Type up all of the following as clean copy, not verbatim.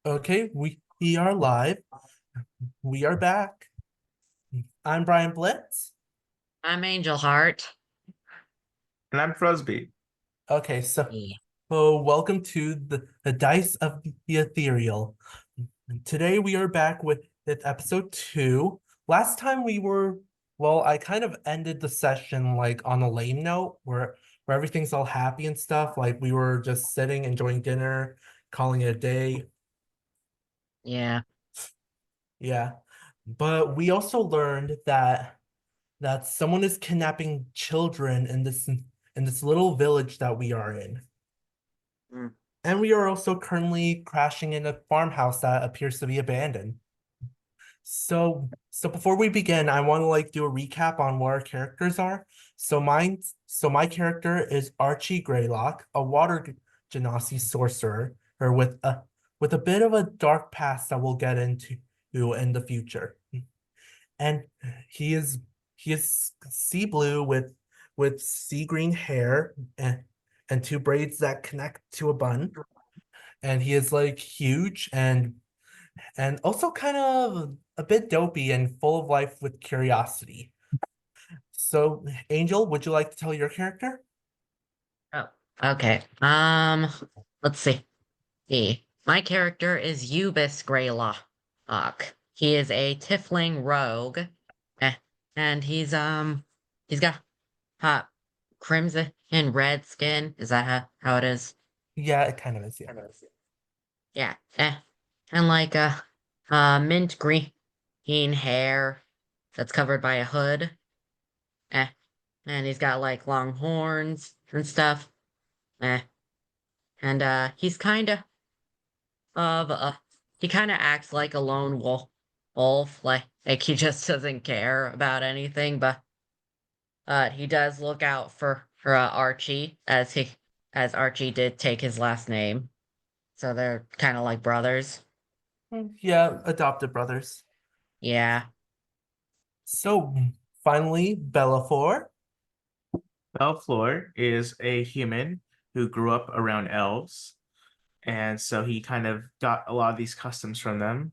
Okay, we are live. We are back. I'm Bryant Blitz. I'm Angel Heart. And I'm Frosby. Okay, so Yeah. welcome to the Dice of the Ethereal. Today we are back with episode 2. Last time I kind of ended the session like on a lame note where everything's all happy and stuff. Like we were just sitting, enjoying dinner, calling it a day. Yeah. Yeah. But we also learned that someone is kidnapping children in this little village that we are in. Mm. And we are also currently crashing in a farmhouse that appears to be abandoned. So before we begin, I want to like do a recap on what our characters are. So my character is Archie Greylock, a water genasi sorcerer, or with a bit of a dark past that we'll get into in the future. And he is he is sea blue with sea green hair and two braids that connect to a bun. And he is like huge and also kind of a bit dopey and full of life with curiosity. So, Angel, would you like to tell your character? Oh, okay. Let's see. My character is Ubis Greylock. He is a tiefling rogue. Eh, and he's got hot crimson and red skin. Is that how it is? Yeah, it kind of is, yeah. Yeah. And like mint green hair that's covered by a hood. Eh. And he's got like long horns and stuff. Eh. And he's of he kind of acts like a lone wolf, like he just doesn't care about anything, but he does look out for Archie as Archie did take his last name. So they're kind of like brothers. Yeah, adopted brothers. Yeah. So, finally, Bellafor. Belflor is a human who grew up around elves, and so he kind of got a lot of these customs from them.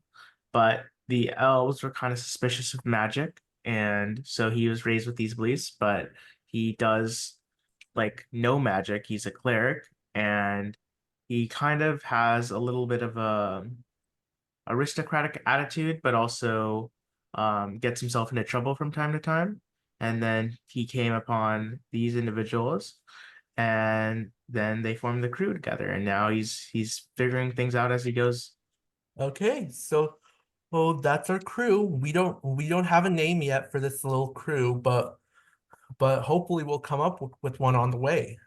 But the elves were kind of suspicious of magic, and so he was raised with these beliefs. But he does like no magic. He's a cleric, and he kind of has a little bit of a aristocratic attitude, but also gets himself into trouble from time to time. And then he came upon these individuals, and then they formed the crew together. And now he's figuring things out as he goes. Okay, so well, that's our crew. We don't have a name yet for this little crew, but hopefully we'll come up with one on the way.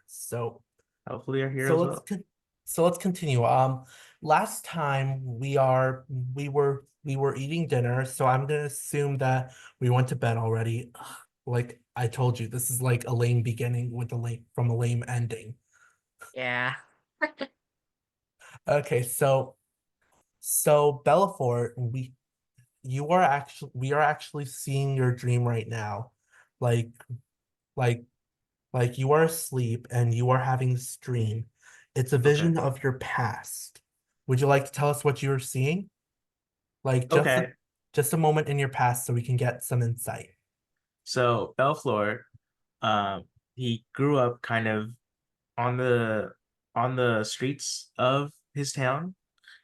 Hopefully, our So heroes let's will. con so let's continue. Last time we were eating dinner, so I'm gonna assume that we went to bed already. Ugh, like I told you, this is like a lame beginning with a lame ending. Yeah. Okay, so Bellafor, we are actually seeing your dream right now. Like like like you are asleep and you are having this dream. It's a Okay. vision of your past. Would you like to tell us what you were seeing? Like Okay. just a moment in your past so we can get some insight. So Belflor, um, he grew up kind of on the streets of his town.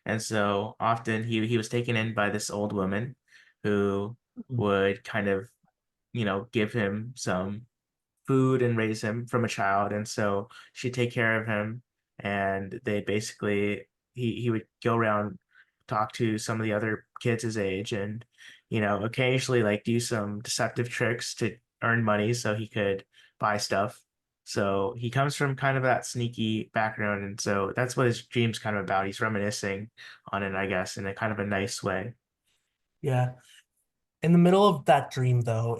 And so often he was taken in by this old woman who would kind of, give him some food and raise him from a child. And so she'd take care of him, and they basically he would go around, talk to some of the other kids his age, and occasionally like do some deceptive tricks to earn money so he could buy stuff. So he comes from kind of that sneaky background, and so that's what his dream's kind of about. He's reminiscing on it, I guess, in a kind of a nice way. Yeah. In the middle of that dream, though,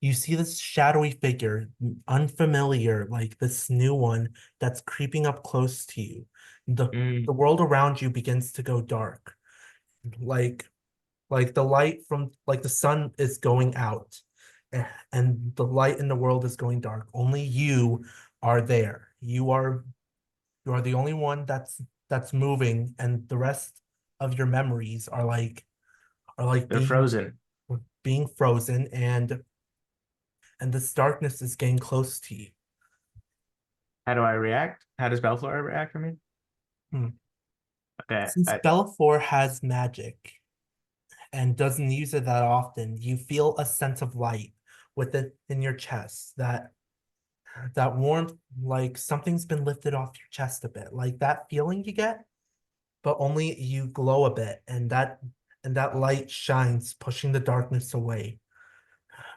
you see this shadowy figure, unfamiliar, like this new one that's creeping up close to you. The Mm, world around you begins to go dark. Like like the light from like the sun is going out and the light in the world is going dark. Only you are there. You are the only one that's moving, and the rest of your memories are like They're frozen. being frozen, and this darkness is getting close to you. How do I react? How does Bellflower react for me? Hmm. Okay. Since Bellafor has magic and doesn't use it that often, you feel a sense of light within in your chest, that warmth, like something's been lifted off your chest a bit, like that feeling you get, but only you glow a bit, and that light shines, pushing the darkness away.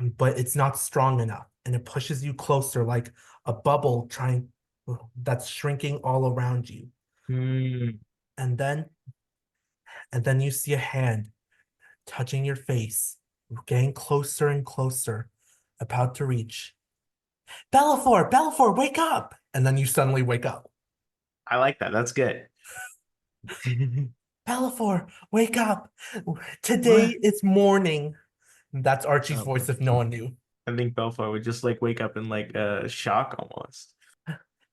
But it's not strong enough, and it pushes you closer like a bubble trying that's shrinking all around you. Hmm. And then you see a hand touching your face, getting closer and closer, about to reach. Bellafor, Bellafor, wake up! And then you suddenly wake up. I like that. That's good. Bellafor, wake up! Today What? is morning. That's Archie's Oh, voice if no one knew. I think Bellflower would just like wake up in like a shock almost.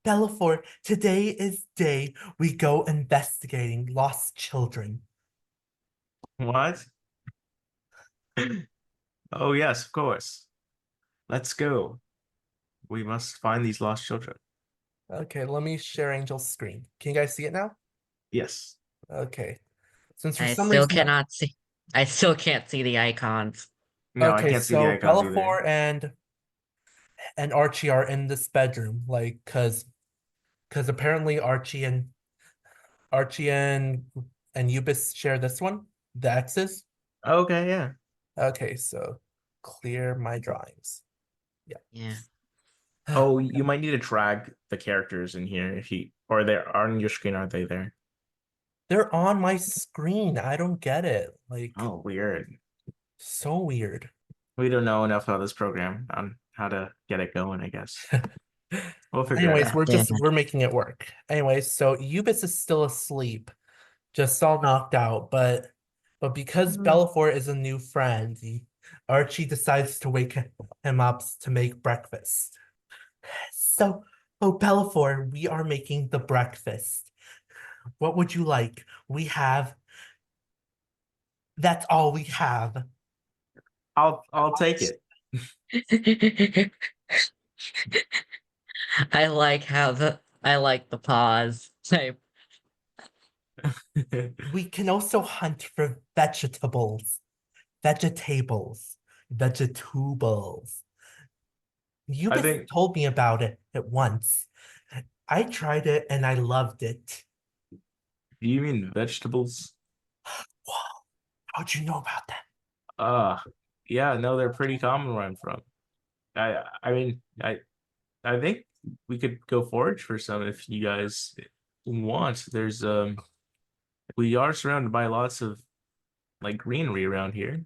Bellafor, today is day we go investigating lost children. What? Oh yes, of course. Let's go. We must find these lost children. Okay, let me share Angel's screen. Can you guys see it now? Yes. Okay. Since for I some still reason cannot see. I still can't see the icons. No, I okay, can't see the so icons either. Bellafor and Archie are in this bedroom, like because apparently Archie and Eubis share this one, the X's. Okay, yeah. Okay, so clear my drawings. Yeah. Oh, you might need to drag the characters in here if you or they're on your screen, aren't they there? They're on my screen. I don't get it. Like, Oh, weird. so weird. We don't know enough about this program on how to get it going, I guess. We'll figure it Anyways, out. God damn it. we're making it work. Anyways, so Eubis is still asleep, just all knocked out, but because Bellafor is a new friend, Archie decides to wake him up to make breakfast. So, oh Bellafor, we are making the breakfast. What would you like? That's all we have. I'll take it. I like the pause. We can also hunt for vegetables. You I just think told me about it at once. I tried it and I loved it. do you mean vegetables? Wow, how'd you know about that? Uh yeah, no, they're pretty common where I'm from. I mean I think we could go forage for some if you guys want. There's we are surrounded by lots of like greenery around here.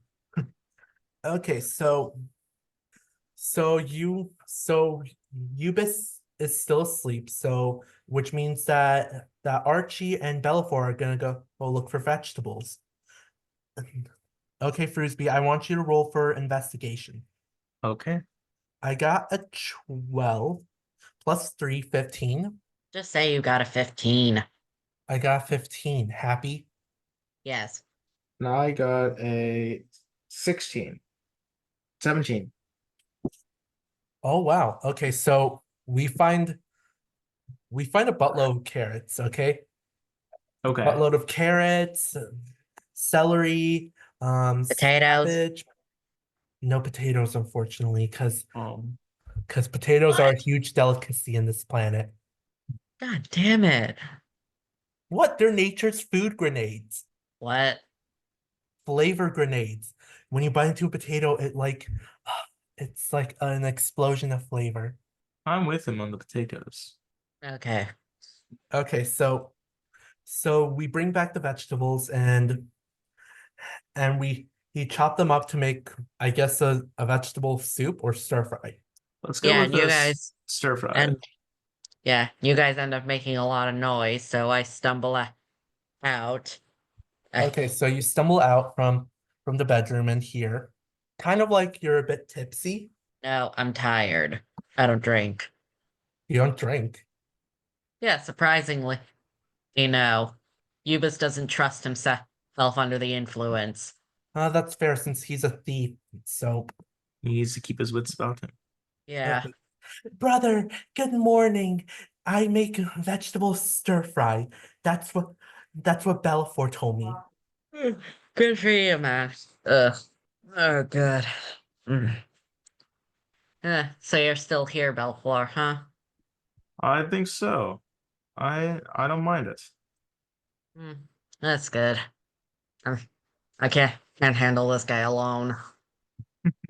Okay, so Eubis is still asleep, so which means that Archie and Bellafor are gonna go look for vegetables. Okay, Frisbee, I want you to roll for investigation. Okay. I got a 12 plus 3, 15. Just say you got a 15. I got 15. Happy? Yes. Now I got a 16. 17. Oh wow. Okay, so we find a buttload of carrots, okay? Okay. Buttload of carrots, celery, Potatoes. cabbage. No potatoes, unfortunately, Um, because potatoes are What? a huge delicacy in this planet. God damn it. What? They're nature's food grenades, What? flavor grenades. When you bite into a potato, it's like an explosion of flavor. I'm with him on the potatoes. Okay. Okay, so we bring back the vegetables and we he chopped them up to make, I guess, a vegetable soup or stir fry. Let's go Yeah, with and you this guys stir fry. and yeah, you guys end up making a lot of noise, so I stumble out. Okay, so you stumble out from the bedroom and here, kind of like you're a bit tipsy. No, I'm tired. I don't drink. You don't drink. Yeah, surprisingly. You know, Eubus doesn't trust himself. self under the influence. That's fair since he's a thief. So, He needs to keep his wits about him. Yeah. okay. Brother, good morning. I make vegetable stir fry. That's what Bellafor told me. Good for you, man. Ugh. Oh, good. Mm. So you're still here, Belflor, huh? I think so. I don't mind it. Mm, that's good. Um, I can't handle this guy alone.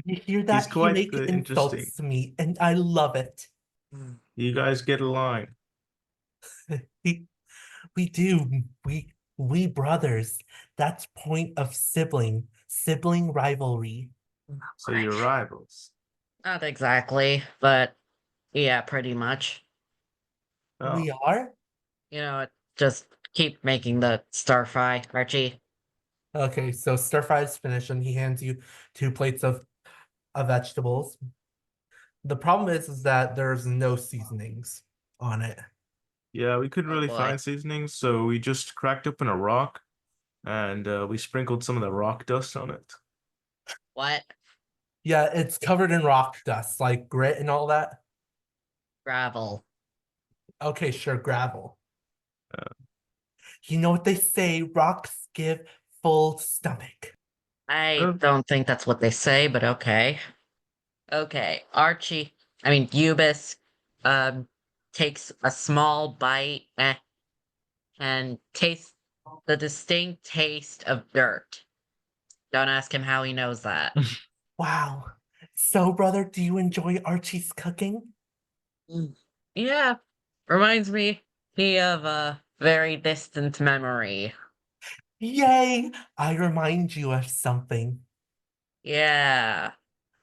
You hear He's that? He quite make the interesting. insults to me, and I love it. Mm. You guys get along. We, we do. We brothers. That's point of sibling rivalry. So you're rivals. Not exactly, but yeah, pretty much. Oh, We are? Just keep making the stir fry, Archie. Okay, so stir fry is finished, and he hands you 2 plates of vegetables. The problem is that there's no seasonings on it. yeah, we couldn't Oh really boy. find seasonings, so we just cracked open a rock and we sprinkled some of the rock dust on it. What? Yeah, it's covered in rock dust, like grit and all that. Gravel. Okay, sure, gravel. Uh, You know what they say, rocks give full stomach. I uh, don't think that's what they say, but okay. Okay, Eubis, um, takes a small bite and tastes the distinct taste of dirt. Don't ask him how he knows that. Wow. So, brother, do you enjoy Archie's cooking? Mm. Yeah, reminds me of a very distant memory. Yay! I remind you of something. Yeah.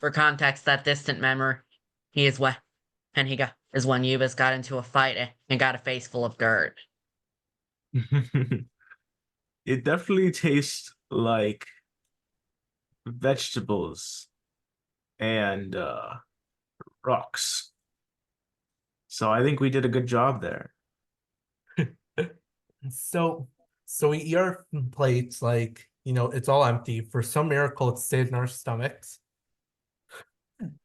For context, that distant memory, he is when is when Eubis got into a fight and got a face full of dirt. it definitely tastes like vegetables and rocks. So I think we did a good job there. So, so we eat our plates like, it's all empty. For some miracle, it stayed in our stomachs.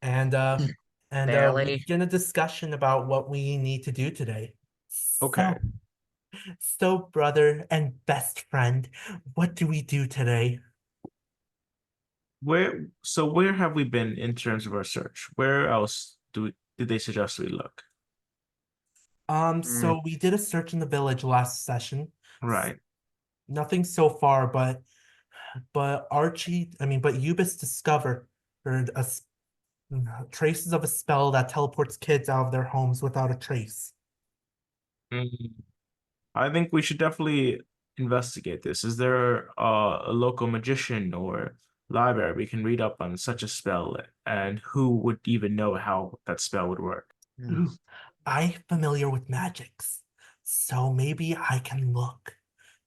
And we Barely. begin a discussion about what we need to do today. Okay. So brother and best friend, what do we do today? Where have we been in terms of our search? Where else did they suggest we look? Mm, So we did a search in the village last session. Right. Nothing so far, but Eubis discovered traces of a spell that teleports kids out of their homes without a trace. Mm, I think we should definitely investigate this. Is there a local magician or library we can read up on such a spell, and who would even know how that spell would work? mm. Ooh, I'm familiar with magics, so maybe I can look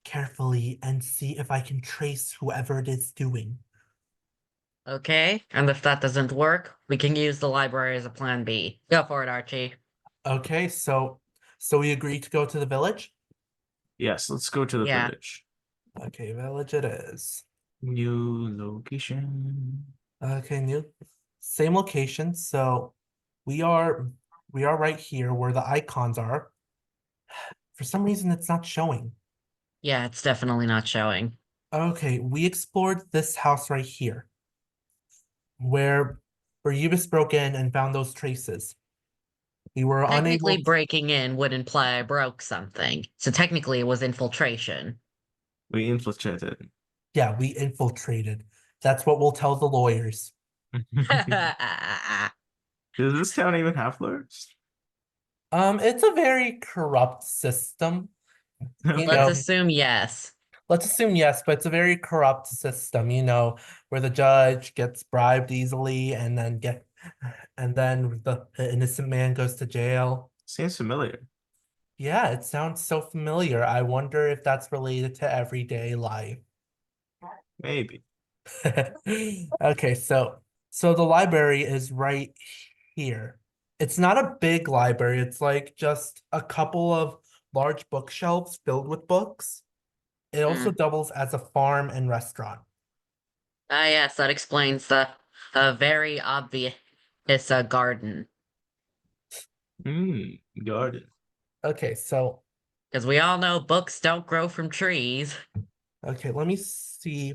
carefully and see if I can trace whoever it is doing. Okay, and if that doesn't work, we can use the library as a plan B. Go for it, Archie. Okay, so we agree to go to the village? Yes, let's go to the Yeah. village. Okay, village it is. New location. Okay, same location. So we are we are right here where the icons are. For some reason, it's not showing. Yeah, it's definitely not showing. Okay, we explored this house right here, where Ubis broke in and found those traces. We were Technically, unable to, breaking in would imply I broke something, so technically it was infiltration. We infiltrated. yeah, we infiltrated. That's what we'll tell the lawyers. Does this town even have lawyers? It's a very corrupt system. You Let's know, Okay. assume yes. let's assume yes, but it's a very corrupt system, where the judge gets bribed easily and then the innocent man goes to jail. Seems familiar. Yeah, it sounds so familiar. I wonder if that's related to everyday life. Maybe. Okay, so the library is right here. It's not a big library. It's like just a couple of large bookshelves filled with books. It also doubles as a farm and restaurant. Ah, yes, that explains the very obvious garden. Garden. Okay, so Because we all know books don't grow from trees. okay, let me see.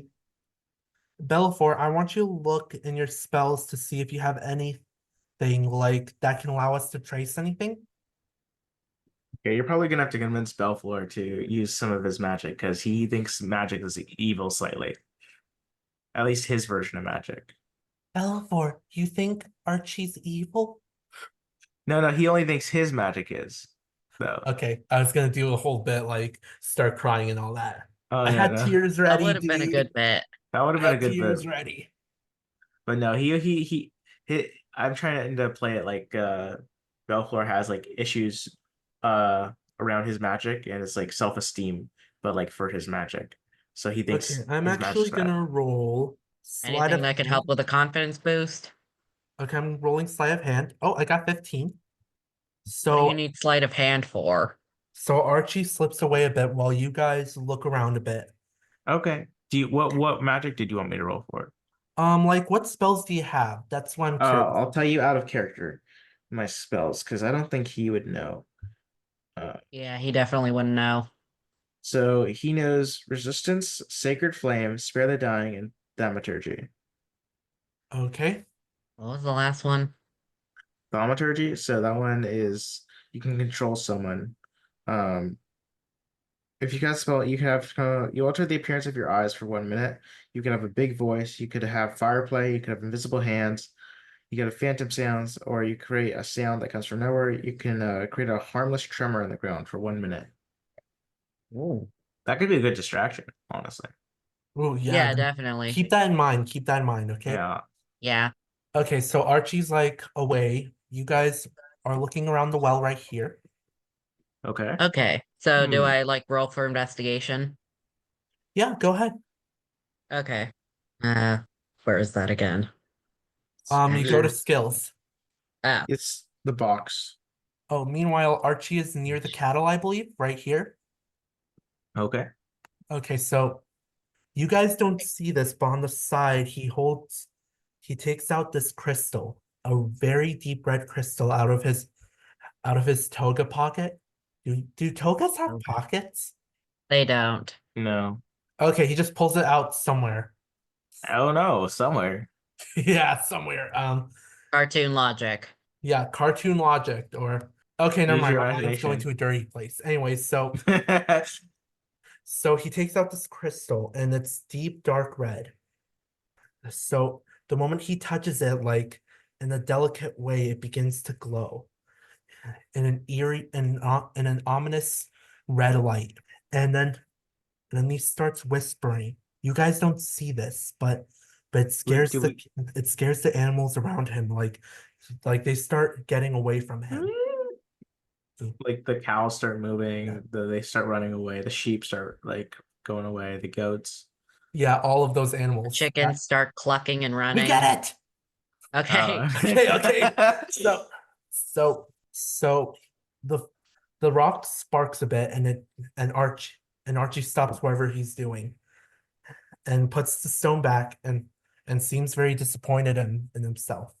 Bellafor, I want you to look in your spells to see if you have anything like that can allow us to trace anything. Okay, you're probably gonna have to convince Belflor to use some of his magic because he thinks magic is evil slightly. At least his version of magic. Bellafor, you think Archie's evil? No, he only thinks his magic is, though. Okay, I was gonna do a whole bit like start crying and all that. Oh I yeah, had no, tears That ready, would have been a dude. good bit. that would have I been a had good bit. tears ready. But no, he I'm trying to play it like Belflor has like issues uh around his magic and it's like self-esteem, but like for his magic. So he Okay, thinks I'm his actually magic's bad. gonna roll sleight Anything of that could hand. help with a confidence boost. Okay, I'm rolling sleight of hand. Oh, I got 15. What do you So need sleight of hand for? so Archie slips away a bit while you guys look around a bit. Okay. Do you what magic did you want me to roll for? Like what spells do you have? That's why I'm curious. I'll tell you out of character my spells because I don't think he would know. Yeah, he definitely wouldn't know. So he knows resistance, sacred flame, spare the dying, and thaumaturgy. Okay. What was the last one? Thaumaturgy. So that one is you can control someone. Um, if you cast a spell, you can have you alter the appearance of your eyes for 1 minute. You can have a big voice. You could have fire play. You could have invisible hands. You get a phantom sounds, or you create a sound that comes from nowhere. You can create a harmless tremor in the ground for 1 minute. Ooh. That could be a good distraction, honestly. Oh yeah, Yeah, definitely. keep that in mind. Keep that in mind, okay? Yeah. Yeah. Okay, so Archie's like away. You guys are looking around the well right here. Okay. Okay. So do Hmm. I like roll for investigation? Yeah, go ahead. Okay. Uh, where is that again? You go to Enter. skills. Ah, It's the box. Oh, meanwhile, Archie is near the cattle, I believe, right here. Okay. Okay, so you guys don't see this, but on the side, he takes out this crystal, a very deep red crystal out of his toga pocket. Do togas have okay. pockets? They don't. No. Okay, he just pulls it out somewhere. Oh no, somewhere. Yeah, somewhere. Cartoon logic. Yeah, cartoon logic or okay, never Use mind. your My mind's going to imagination. a dirty place. Anyway, so he takes out this crystal and it's deep dark red. So the moment he touches it, like in a delicate way, it begins to glow in an eerie in an ominous red light. And then he starts whispering. You guys don't see this, but Wait, do we it scares the animals around him. Like they start getting away from him. like the cows start Yeah, moving, they start running away, the sheep start like going away, the goats. yeah, all of those The animals. chickens start clucking and We get running. it. Okay. Oh. Okay. So so the the rock sparks a bit and Archie stops whatever he's doing and puts the stone back and seems very disappointed in himself.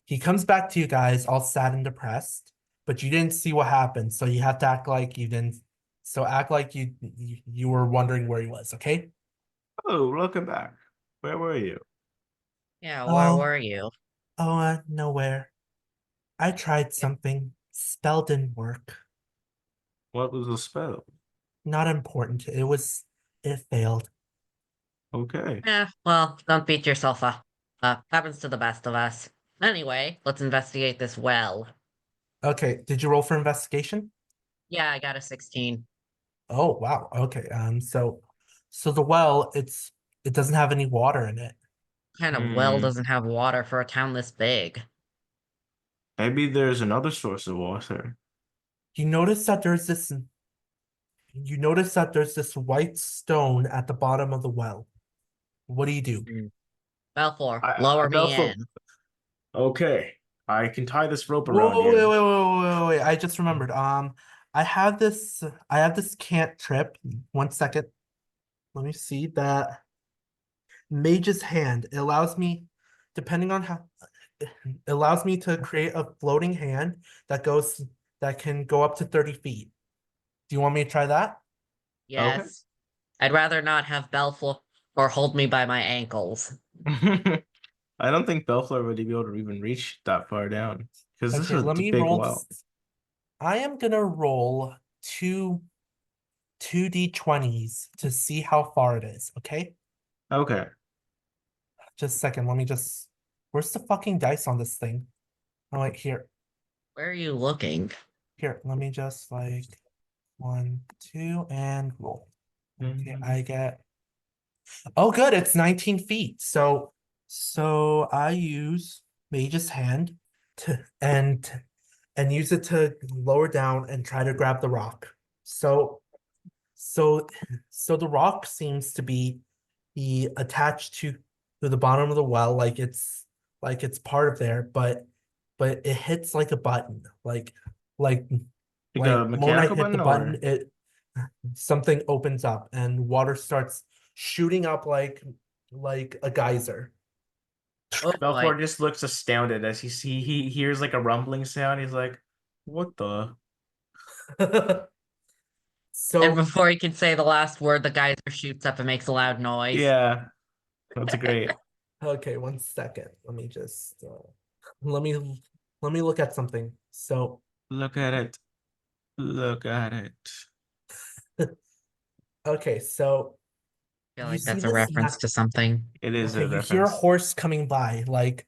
He comes back to you guys all sad and depressed, but you didn't see what happened, so you have to act like you didn't. So act like you were wondering where he was, okay? Oh, welcome back. Where were you? Yeah, where Oh, were you? nowhere. I tried something. Spell didn't work. What was the spell? Not important. It failed. Okay. Yeah, well, don't beat yourself up. Happens to the best of us. Anyway, let's investigate this well. Okay, did you roll for investigation? Yeah, I got a 16. Oh, wow. Okay. So the well, it doesn't have any water in it. What kind of well Hmm. doesn't have water for a town this big? Maybe there's another source of water. You notice that there's this white stone at the bottom of the well. What do you do? Hmm. Balfour, I lower me Belfort. in. Okay. I can tie this rope Whoa, around wait, wait, you. wait, wait, wait, wait. I just remembered. I have this cantrip. 1 second. Let me see that Mage's Hand. It allows me, depending on how, it allows me to create a floating hand that can go up to 30 feet. Do you want me to try that? Okay. Yes. I'd rather not have Belflor or hold me by my ankles. I don't think Bellflower would be able to even reach that far down because this Okay, is let a me big roll. well. I am gonna roll two d20s to see how far it is. Okay, Okay. just a second. Let me just. Where's the fucking dice on this thing? Oh wait, here. Where are you looking? Here, let me just like 1, 2, and roll. Okay, I get. Oh, good. It's 19 feet. So I use Mage's Hand to and use it to lower down and try to grab the rock. So so the rock seems to be attached to the bottom of the well, like it's part of there, but it hits like a button, like Like a the moment I mechanical hit the button button, or it something opens up and water starts shooting up like a geyser. Oh boy. Belflower just looks astounded as he hears like a rumbling sound. He's like, "What the?" And So before he can say the last word, the geyser shoots up and makes a loud noise. Yeah, that's great. okay, 1 second. Let me let me look at something. So Look at it. Look at it. okay, so I feel you like see that's a this reference to something. It is okay, a you hear a reference. horse coming by, like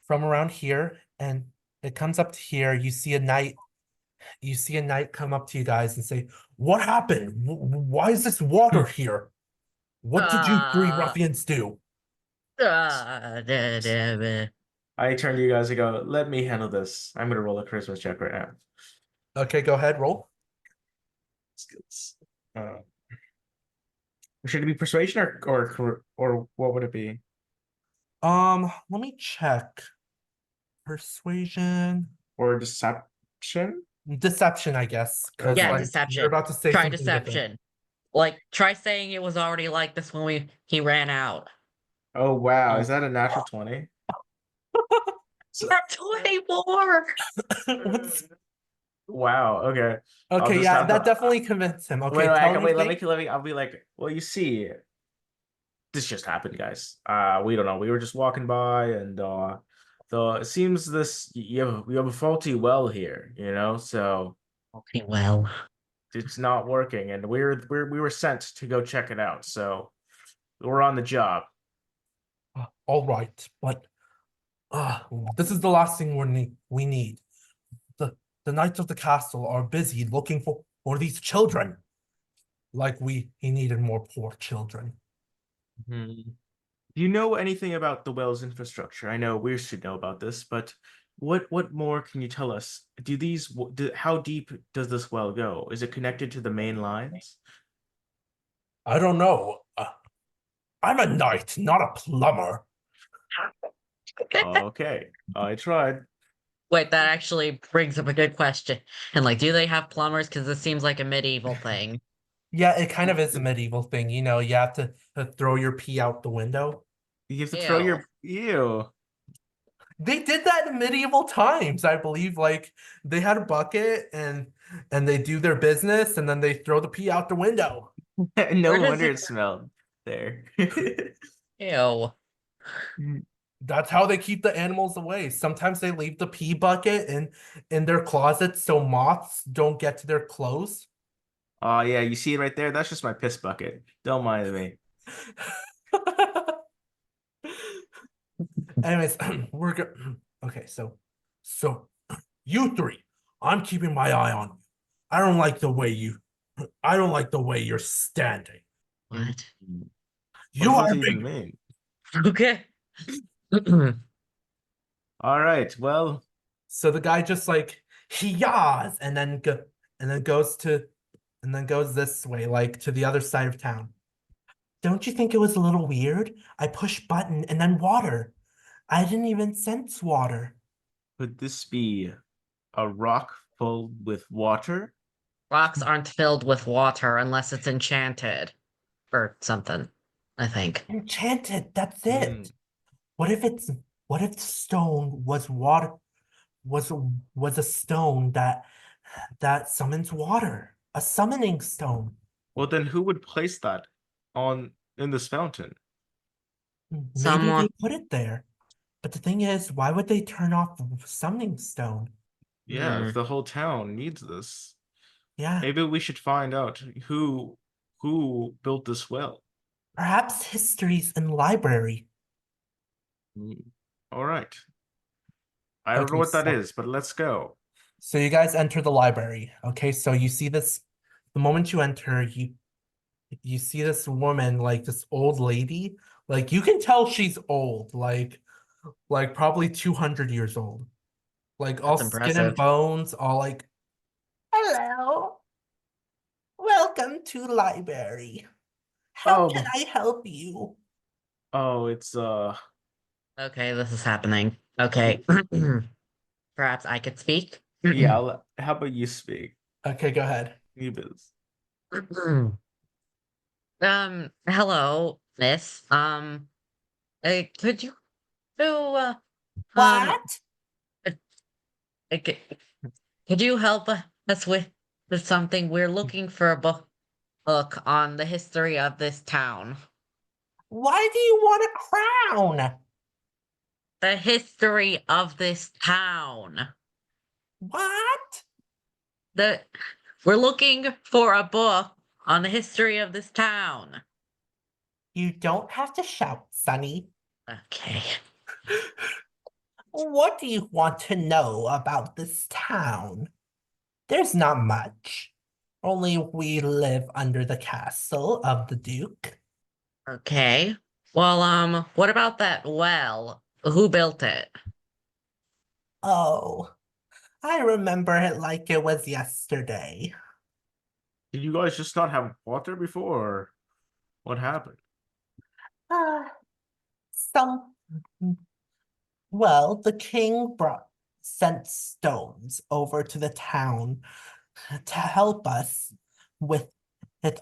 from around here, and it comes up to here. You see a knight come up to you guys and say, "What happened? Why is this water here? What did you three Uh, ruffians do?" da, da, da. I turn to you guys and go, "Let me handle this. I'm gonna roll a Christmas check right now." Okay, go ahead, roll. Skills. Should it be persuasion or what would it be? Let me check. Persuasion, Or deception? deception, I guess, because Yeah, Okay. like you're deception. about to say Try something different. deception. Like, try saying it was already like this when he ran out. Oh wow, is Oh, that a natural 20? So, not 24! What's wow, okay. I'll okay? just Yeah, have that to definitely convinced him. wait, Okay, wait, tell wait, anything. let me I'll be like, well, you see, this just happened, guys. We don't know. We were just walking by and so it seems this you have a faulty well here, you know, so Okay, well. it's not working and we were sent to go check it out. So we're on the job. All right, but this is the last thing we need. The the knights of the castle are busy looking for these children. Like he needed more poor children. Hmm. Do you know anything about the well's infrastructure? I know we should know about this, but what more can you tell us? How deep does this well go? Is it connected to the main lines? I don't know. I'm a knight, not a plumber. Okay, I tried. Wait, that actually brings up a good question. And like, do they have plumbers? Because this seems like a medieval thing. Yeah, it kind of is a medieval thing. You know, you have to throw your pee out the window. You have to throw Ew. your ew. They did that in medieval times, I believe. Like they had a bucket and they do their business and then they throw the pee out the window. Where No does wonder it? it smelled there. Ew. That's how they keep the animals away. Sometimes they leave the pee bucket in their closets so moths don't get to their clothes. Oh yeah, you see it right there? That's just my piss bucket. Don't mind me. Anyways, we're good. Okay, so you three, I'm keeping my eye on you. I don't like the way I don't like the way you're standing. What? What You does are this big. even mean? Okay. All right, well, So the guy just like he yaws and then goes to and then goes this way, like to the other side of town. Don't you think it was a little weird? I push button and then water. I didn't even sense water. could this be a rock full with water? rocks aren't filled with water unless it's enchanted or something, I think. Enchanted, that's Hmm. it. What if it's what if stone was water was was a stone that summons water? A summoning stone. Well, then who would place that on in this fountain? Maybe Someone, they put it there. But the thing is, why would they turn off the summoning stone? Yeah, hmm, if the whole town needs this, Yeah, maybe we should find out who built this well. perhaps history's in the library. Hmm. All right. I don't know Okay, what that so is, but let's go. so you guys enter the library. Okay, so you see this the moment you enter, you see this woman, like this old lady. Like you can tell she's old, like probably 200 years old. Like all that's skin and impressive. bones, all like, hello, welcome to library. How can Oh, I help you? oh, it's Okay, this is happening. Okay. Perhaps I could speak? yeah. How about you speak? Okay, go ahead. You biz. Hello, miss. Could you do, um, What? uh, c- could you help us with something? We're looking for a book on the history of this town. Why do you want a crown? The history of this town. What? The We're looking for a book on the history of this town. You don't have to shout, Sonny. Okay. What do you want to know about this town? There's not much. Only we live under the castle of the Duke. Okay. Well, what about that well? Who built it? Oh, I remember it like it was yesterday. Did you guys just not have water before, or what happened? Ah, some well, the king brought sent stones over to the town to help us with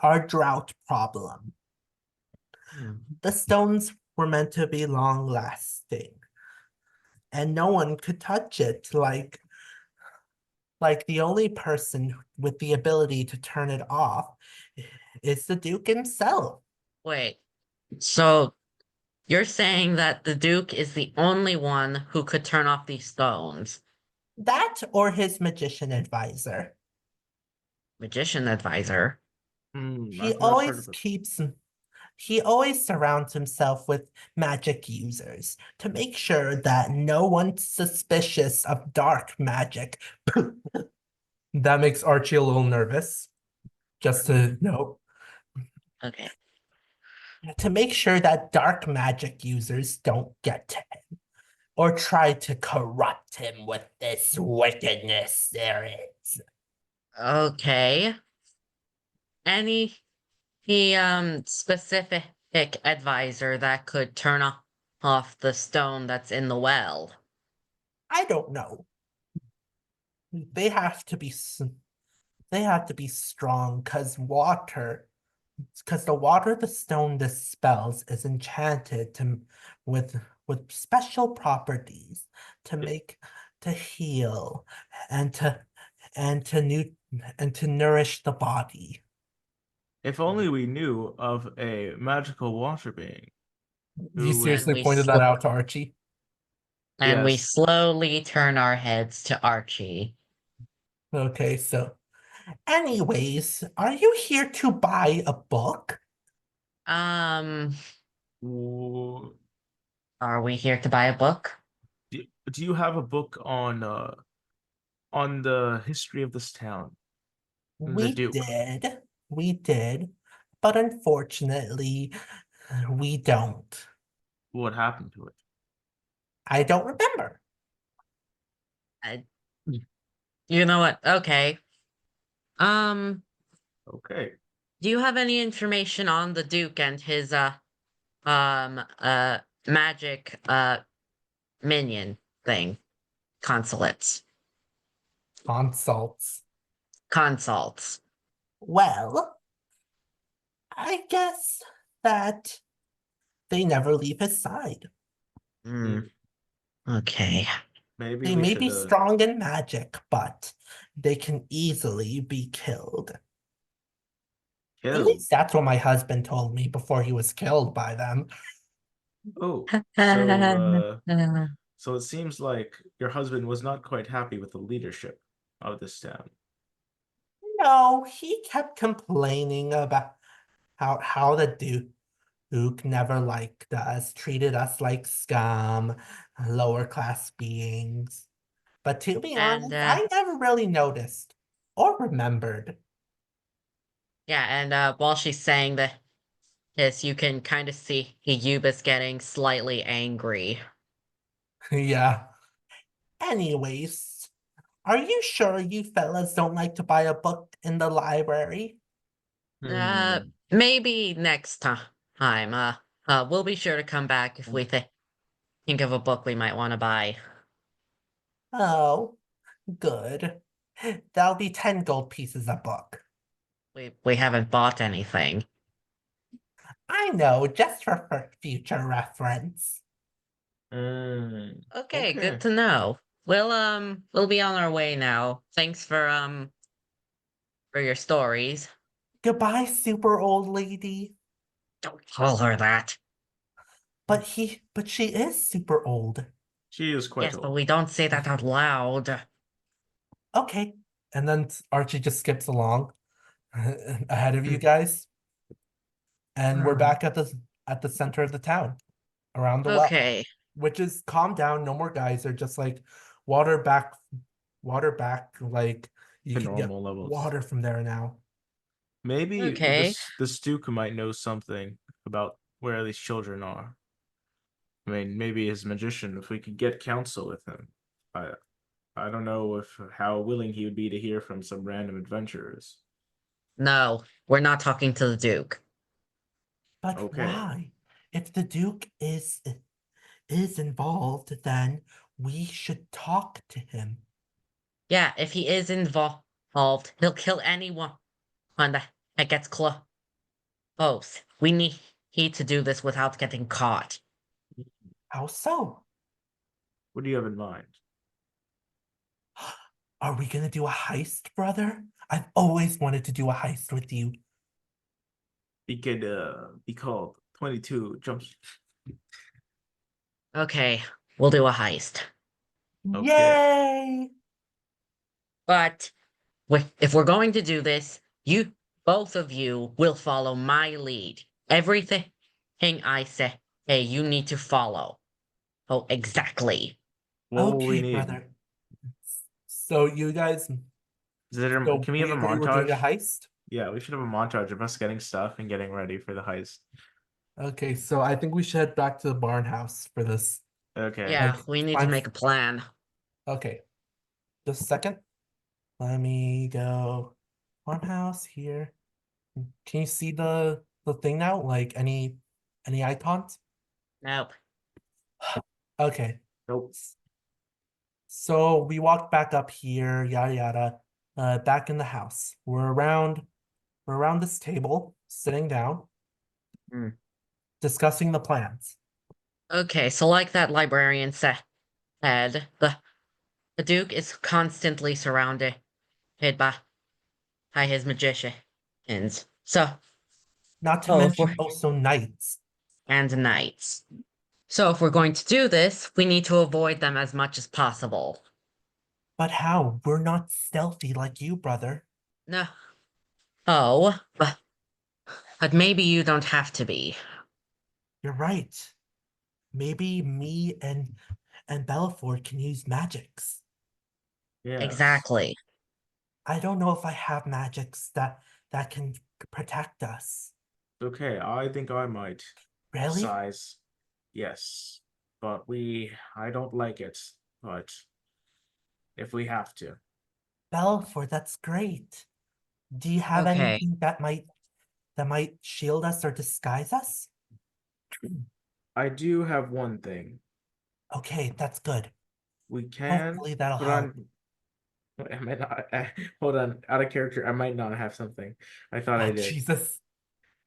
our drought problem. Hmm. The stones were meant to be long lasting, and no one could touch it. Like the only person with the ability to turn it off is the Duke himself. Wait. So you're saying that the Duke is the only one who could turn off these stones? That or his magician advisor. Magician advisor? Hmm, He I've not heard always of it. keeps he always surrounds himself with magic users to make sure that no one's suspicious of dark magic. That makes Archie a little nervous, just to note. Okay. To make sure that dark magic users don't get to him or try to corrupt him with this wickedness there is. Okay. Any specific advisor that could turn off the stone that's in the well? I don't know. They have to be they have to be strong because the water the stone dispels is enchanted to with special properties to make to heal and to and to new and to nourish the body. If only we knew of a magical water being You who would. And seriously we pointed sl that out to Archie? and we Yes. slowly turn our heads to Archie. Okay, so anyways, are you here to buy a book? Um, Do, are we here to buy a book? do you have a book on the history of this town? The We Duke. did. We did. But unfortunately, we don't. What happened to it? I don't remember. I, you know what? Okay. Um, Okay. do you have any information on the Duke and his um uh magic minion thing? Consulates. Consults. consults. Well, I guess that they never leave his side. Hmm. Okay. Maybe They we may should be strong in magic, but they can easily be killed. At kill. least that's what my husband told me before he was killed by them. Oh, so it seems like your husband was not quite happy with the leadership of this town. No, he kept complaining about how the Duke never liked us, treated us like scum, lower class beings. But to be And honest, I never really noticed or remembered. yeah, and while she's saying this, you can kind of see Yuba's getting slightly angry. Yeah. Anyways, are you sure you fellas don't like to buy a book in the library? Uh, Hmm. maybe next time. We'll be sure to come back if we think of a book we might want to buy. Oh, good. That'll be 10 gold pieces a book. We haven't bought anything. I know, just for future reference. Okay, good Okay. to know. We'll be on our way now. Thanks for your stories. Goodbye, super old lady. Don't call her that. But she is super old. She is quite Yes, but old. we don't say that out loud. Okay. And then Archie just skips along ahead of you Hmm. guys. And we're Hmm. back at the center of the town, around the well, Okay. which is calm down, no more guys. They're just like water back, water back, like you To can get normal levels. water from there now. Maybe Okay. this Duke might know something about where these children are. I mean, maybe his magician, if we could get counsel with him. I I don't know if how willing he would be to hear from some random adventurers. No, we're not talking to the Duke. But Okay. why? If the Duke is involved, then we should talk to him. Yeah, if he is involved, he'll kill anyone that gets close. We need to do this without getting caught. How so? What do you have in mind? Are we gonna do a heist, brother? I've always wanted to do a heist with you. It could be called 22 Jumps. Okay, we'll do a heist. Okay. Yay! But if we're going to do this, both of you, will follow my lead. Everything I say, hey, you need to follow. Oh, exactly. What will we Okay, need? brother. So you guys, so Can we have we a agree we're doing a montage? heist? Yeah, we should have a montage of us getting stuff and getting ready for the heist. Okay, so I think we should head back to the barn house for this. Okay. Yeah, Like, we need to find. make a plan. Okay, just a second. Let me go. Farmhouse here. Can you see the thing now? Like any icons? Nope. Okay. Nope. So we walked back up here, yada yada. Back in the house. We're around this table, sitting down, Hmm. discussing the plans. Okay, so like that librarian said, the Duke is constantly surrounded by his magicians. Not to So if we're mention also knights. and knights. So if we're going to do this, we need to avoid them as much as possible. But how? We're not stealthy like you, brother. No. Oh, but maybe you don't have to be. You're right. Maybe me and Belfort can use magics. Yes. Exactly. I don't know if I have magics that can protect us. Okay, I think I might. Really? Size. Yes. But I don't like it. But if we have to. Belfort, that's great. Do you have Okay. anything that might shield us or disguise us? I do have one thing. Okay, that's good. We can Hopefully that'll put help. on I might not. Hold on. Out of character. I might not have something. I thought I Oh, did. Jesus.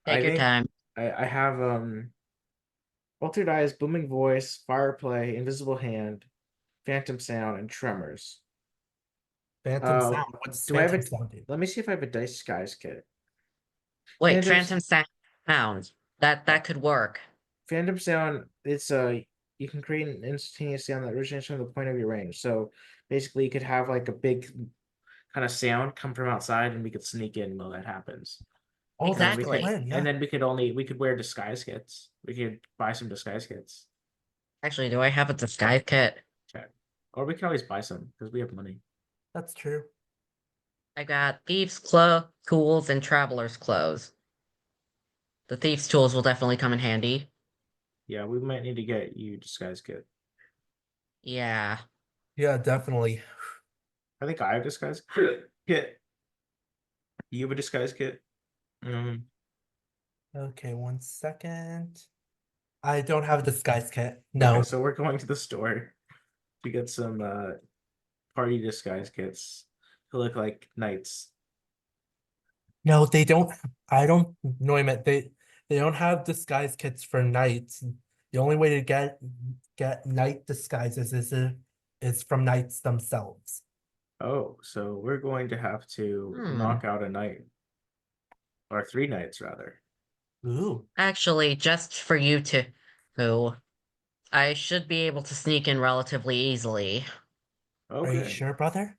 Take I your think time. I have altered eyes, booming voice, fire play, invisible hand, phantom sound, and tremors. Phantom sound. What's Do I have phantom a? sound do? Let me see if I have a dice disguise kit. Wait, Phantom Phantom Sound. That could work. Phantom sound. It's you can create an instantaneous sound that originates from the point of your range. So basically, you could have like a big kind of sound come from outside, and we could sneak in while that happens. Oh, And then that's we a good could, Exactly. plan. and Yeah. then we could wear disguise kits. We could buy some disguise kits. Actually, do I have a disguise kit? Check. Or we can always buy some because we have money. That's true. I got thieves' tools, and traveler's clothes. The thieves' tools will definitely come in handy. Yeah, we might need to get you disguise kit. Yeah. Yeah, definitely. I think I have disguise kit. You have a disguise kit. Um, Okay, 1 second. I don't have a disguise kit. okay, No. so we're going to the store to get some party disguise kits to look like knights. No, they don't. I don't know. I meant they don't have disguise kits for knights. The only way to get knight disguises is from knights themselves. Oh, so we're going to have to Hmm. knock out a knight. Or three knights rather. Ooh, Actually, just for you to who I should be able to sneak in relatively easily. are you Okay. sure, brother?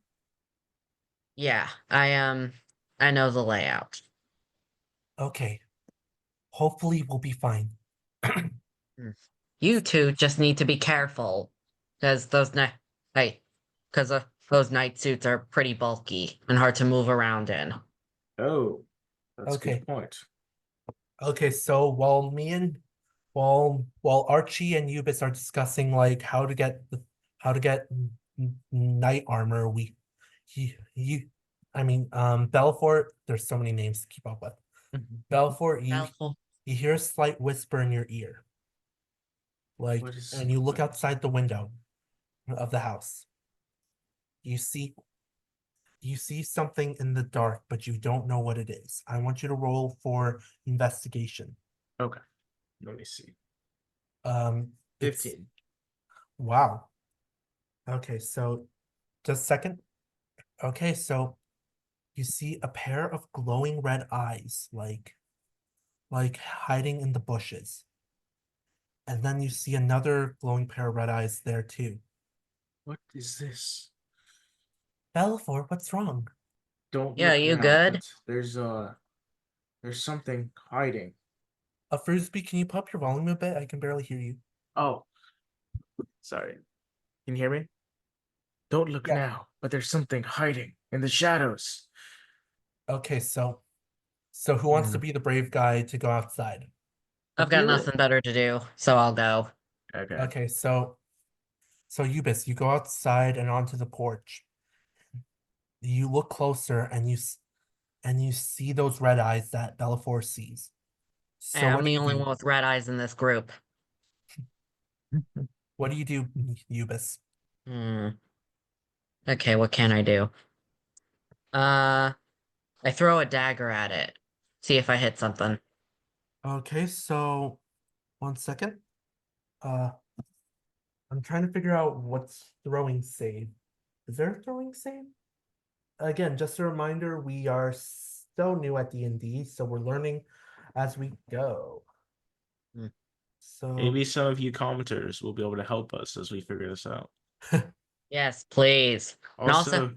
Yeah, I know the layout. Okay. Hopefully we'll be fine. Hmm. You two just need to be careful, because hey, because those night suits are pretty bulky and hard to move around in. Oh, that's a good Okay. point. Okay, so while Archie and Eubis are discussing like how to get knight armor, you I mean Belfort, there's so many names to keep up with. Belfort, Helpful. you hear a slight whisper in your ear. Like, What is and you look outside the window of the house. You see you see something in the dark, but you don't know what it is. I want you to roll for investigation. okay? Let me see. It's 15. wow. Okay, so just a second. Okay, so you see a pair of glowing red eyes, like hiding in the bushes. And then you see another glowing pair of red eyes there too. What is this? Belfour, what's wrong? Don't Yeah, look you now, good? but there's something hiding. A Frisbee, can you pop your volume a bit? I can barely hear you. Oh, sorry. Can you hear me? Don't look Yeah. now, but there's something hiding in the shadows. Okay, so who wants Hmm. to be the brave guy to go outside? I've got Do it. nothing better to do, so I'll go. Okay. Okay, so Eubis, you go outside and onto the porch. You look closer and you see those red eyes that Bellafor sees. Hey, So I'm what do the you only do? one with red eyes in this group. What do you do, Eubis? Hmm. Okay, what can I do? Uh, I throw a dagger at it. See if I hit something. Okay, so 1 second. Uh, I'm trying to figure out what's throwing save. Is there a throwing save? Again, just a reminder, we are so new at D&D, so we're learning as we go. Hmm. So, Maybe some of you commenters will be able to help us as we figure this out. Yes, please. And also, Also,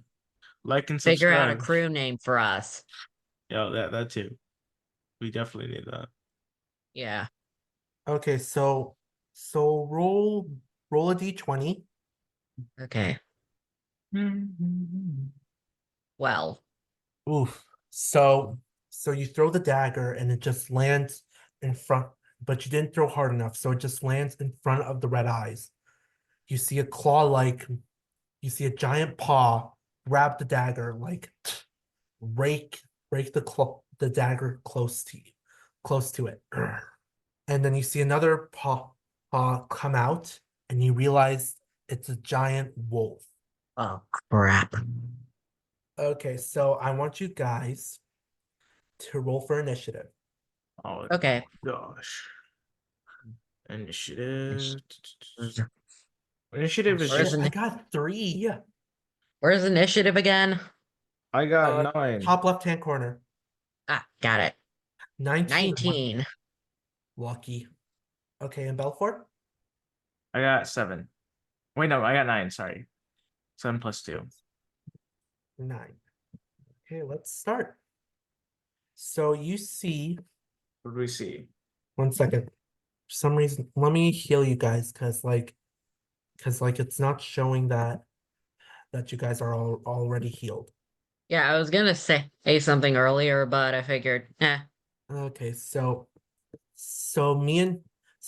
like and figure out a subscribe. crew name for us. Yeah, that too. We definitely need that. Yeah. okay, so roll a d20. Okay. Well, Oof. So you throw the dagger and it just lands in front, but you didn't throw hard enough, so it just lands in front of the red eyes. You see a claw-like, you see a giant paw grab the dagger, like rake the dagger close to it. And then you see another paw come out, and you realize it's a giant wolf. oh crap. Okay, so I want you guys to roll for initiative. Oh Okay. gosh. Initiative. Where's Initiative is Where's just. Shit, I the got 3. initiative again? I got Uh, 9. top left-hand corner. Ah, got it. 19. 19. Lucky. Okay, and Belfort? I got 7. Wait, no, I got 9. Sorry. 7 plus 2. 9. Okay, let's start. So you see, What do we see? 1 second. For some reason, let me heal you guys, because it's not showing that you guys are all already healed. Yeah, I was gonna say something earlier, but I figured, Okay, so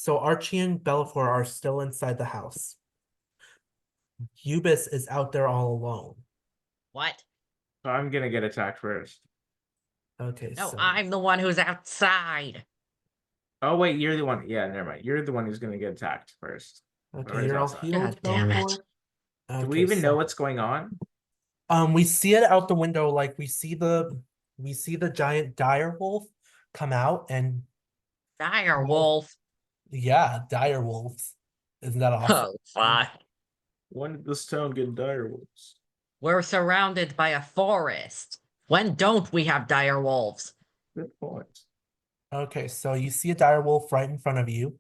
Archie and Belfour are still inside the house. Ubis is out there all alone. what? So I'm gonna get attacked first. Okay, No, so I'm the one who's outside. Oh wait, you're the one. Yeah, never mind. You're the one who's gonna get attacked first. okay, Whoever's you're all outside. God healed, damn it. Belfour. Do we Okay, even know so what's going on? we see it out the window, like we see the giant dire wolf come out and Dire well, wolf. yeah, dire wolves. Isn't that awesome? Oh, fuck. When did this town get dire wolves? We're surrounded by a forest. When don't we have dire wolves? Good point. Okay, so you see a dire wolf right in front of you,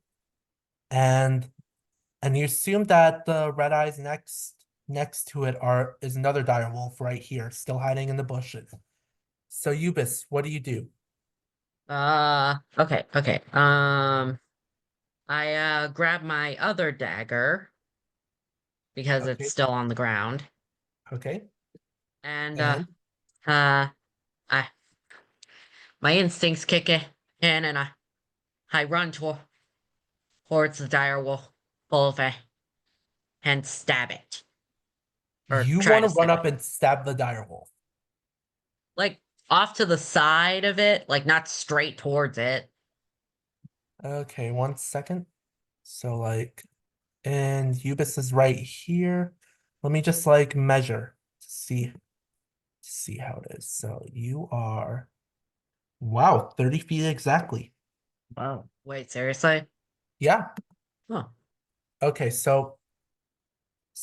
and you assume that the red eyes next to it is another dire wolf right here, still hiding in the bushes. So Ubis, what do you do? Okay. I grab my other dagger because it's Okay, still on the ground. okay, And and uh I my instincts kick in and I run towards the dire wolf and stab it. Or you try want to to run stab up it. and stab the dire wolf. Like off to the side of it, like not straight towards it. Okay, 1 second. So and Ubis is right here. Let me just measure to see how it is. So you are, wow, 30 feet exactly. Wow. Wait, seriously? Yeah. Oh, Okay, so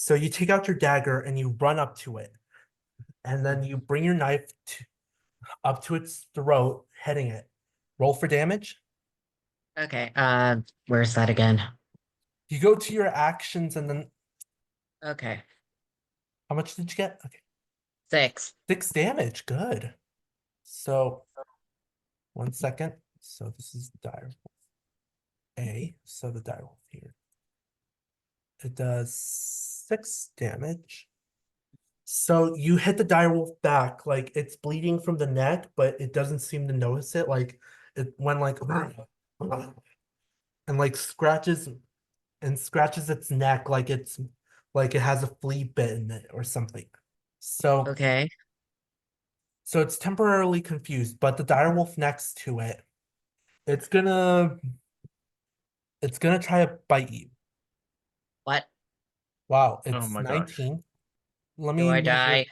you take out your dagger and you run up to it, and then you bring your knife up to its throat, heading it. Roll for damage. okay. Where's that again? You go to your actions, and then Okay. how much did you get? Okay, 6. 6 damage. Good. So 1 second. So this is dire wolf A. So the dire wolf here. It does 6 damage. So you hit the dire wolf back, like it's bleeding from the neck, but it doesn't seem to notice it. Like it went and scratches its neck like it has a flea bit in it or something. So Okay. so it's temporarily confused, but the dire wolf next to it, it's gonna it's gonna try to bite you. What? Wow, Oh it's my gosh. 19. Let Do me I measure. die?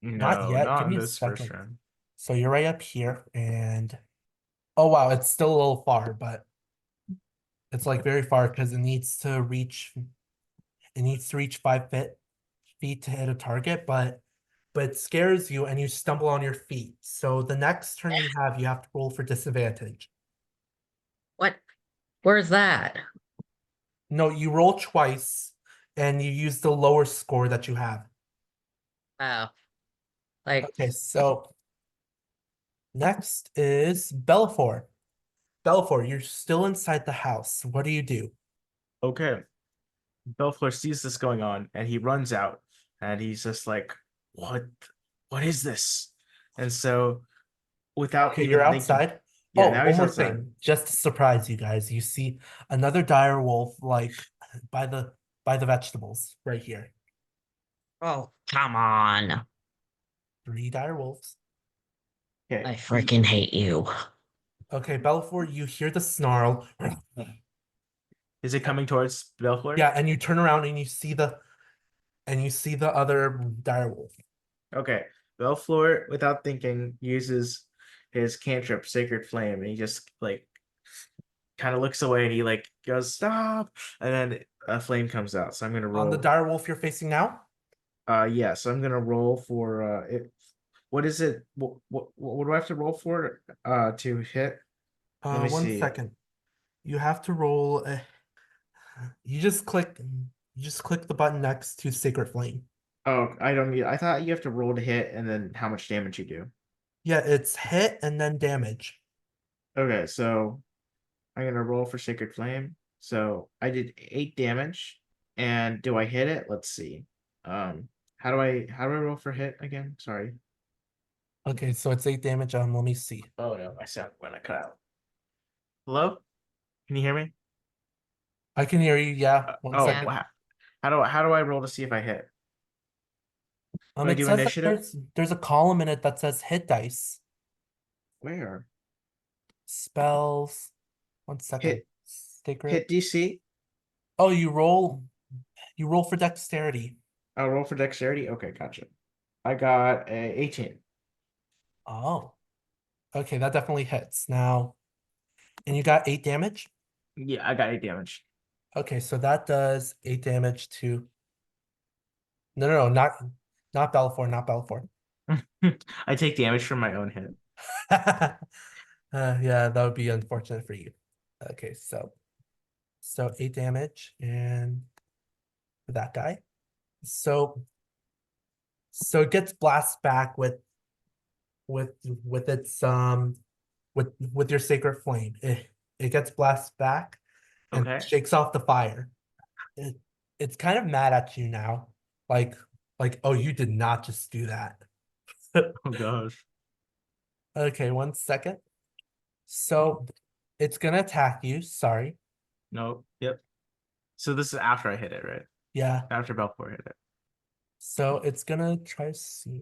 Not No, yet. not Give in me a this first second. round. So you're right up here, and oh wow, it's still a little far, but it's very far because it needs to reach 5 feet to hit a target, but it scares you and you stumble on your feet. So the next turn you have to roll for disadvantage. What? Where's that? No, you roll twice and you use the lower score that you have. Oh, like, Okay, so next is Belfour. Belfour, you're still inside the house. What do you do? Okay. Belfleur sees this going on and he runs out and he's just like, what is this? And so without Okay, you're even thinking, outside. yeah, Oh, now one he's more outside. thing, just to surprise you guys. You see another dire wolf by the by the vegetables right here. oh, come on. 3 dire wolves. Okay. I freaking hate you. Okay, Bellafor, you hear the snarl. Is it coming towards Belfleur? Yeah, and you turn around and you see the other dire wolf. Okay. Belflor, without thinking, uses his cantrip, Sacred Flame, and he just like kind of looks away and he like goes stop, and then a flame comes out. So I'm gonna On the roll. dire wolf you're facing now? Yeah. So I'm gonna roll for it. What is it? What do I have to roll for? To hit. Let me One see. second. You have to roll you just click the button next to Sacred Flame. Oh, I don't need. I thought you have to roll to hit and then how much damage you do. Yeah, it's hit and then damage. Okay, so I'm gonna roll for Sacred Flame. So I did 8 damage, and do I hit it? Let's see. How do I roll for hit again? Sorry. Okay, so it's 8 damage. Let me see. Oh no, my sound went cut out. Hello? Can you hear me? I can hear you. Yeah, one Oh, Yeah. second. how do I roll to see if I hit? Do I It do says that initiative? there's a column in it that says hit dice, Where? spells. One second. Hit Sacred. hit DC? Oh, you roll for dexterity. I'll roll for dexterity. Okay, gotcha. I got a 18. Oh, okay, that definitely hits. Now, and you got 8 damage? Yeah, I got 8 damage. Okay, so that does 8 damage to no, not Belfour, not Belfour. I take damage from my own hit. Yeah, that would be unfortunate for you. Okay, so 8 damage and for that guy. So it gets blast back with with its with your sacred flame. It gets blast back and Okay. shakes off the fire. It, it's kind of mad at you now. Like oh, you did not just do that. Oh gosh. Okay, one second. So it's gonna attack you. Sorry. Nope. Yep. So this is after I hit it, right? Yeah. After Belfour hit it. So it's gonna try to see.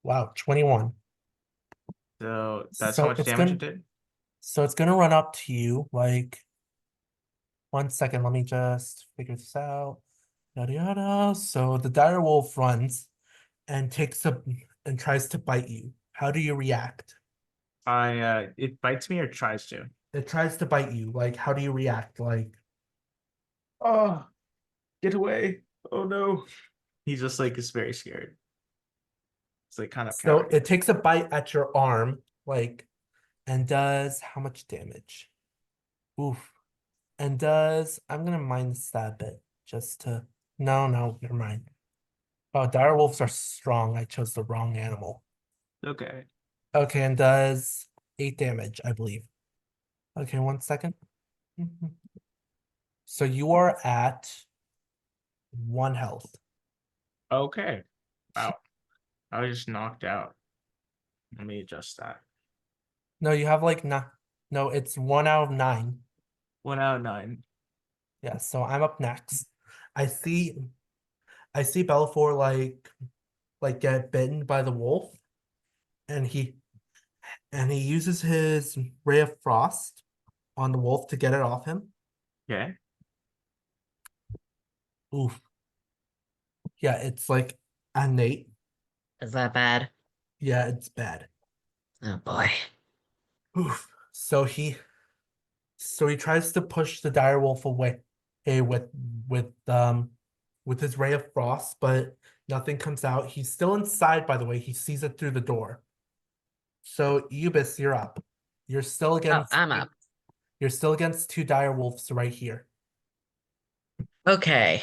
Wow, 21. So that's how So much damage it did? it's gonna run up to you like one second. Let me just figure this out. Yada yada. So the dire wolf runs and and tries to bite you. How do you react? It bites me or tries to. It tries to bite you. Like, how do you react? Like, Oh, get away. Oh no. He's just like is very scared. It's like kind of so cowardly. it takes a bite at your arm, like, and does how much damage? Oof. And does I'm gonna minus that a bit just to no, never mind. Oh, dire wolves are strong. I chose the wrong animal. Okay. Okay, and does 8 damage, I believe. Okay, one second. So you are at 1 health. Okay. Wow. I was just knocked out. Let me adjust that. No, you have like no, it's 1 out of 9. 1 out of 9. Yeah, so I'm up next. I see Bellafor like get bitten by the wolf, and he uses his ray of frost on the wolf to get it off him. Okay. Oof. Yeah, it's like innate. Is that bad? Yeah, it's bad. Oh boy. Oof. So he tries to push the dire wolf away with with um with his ray of frost, but nothing comes out. He's still inside, by the way. He sees it through the door. So Eubis, you're up. You're still Oh, against I'm up. you're still against 2 dire wolves right here. Okay.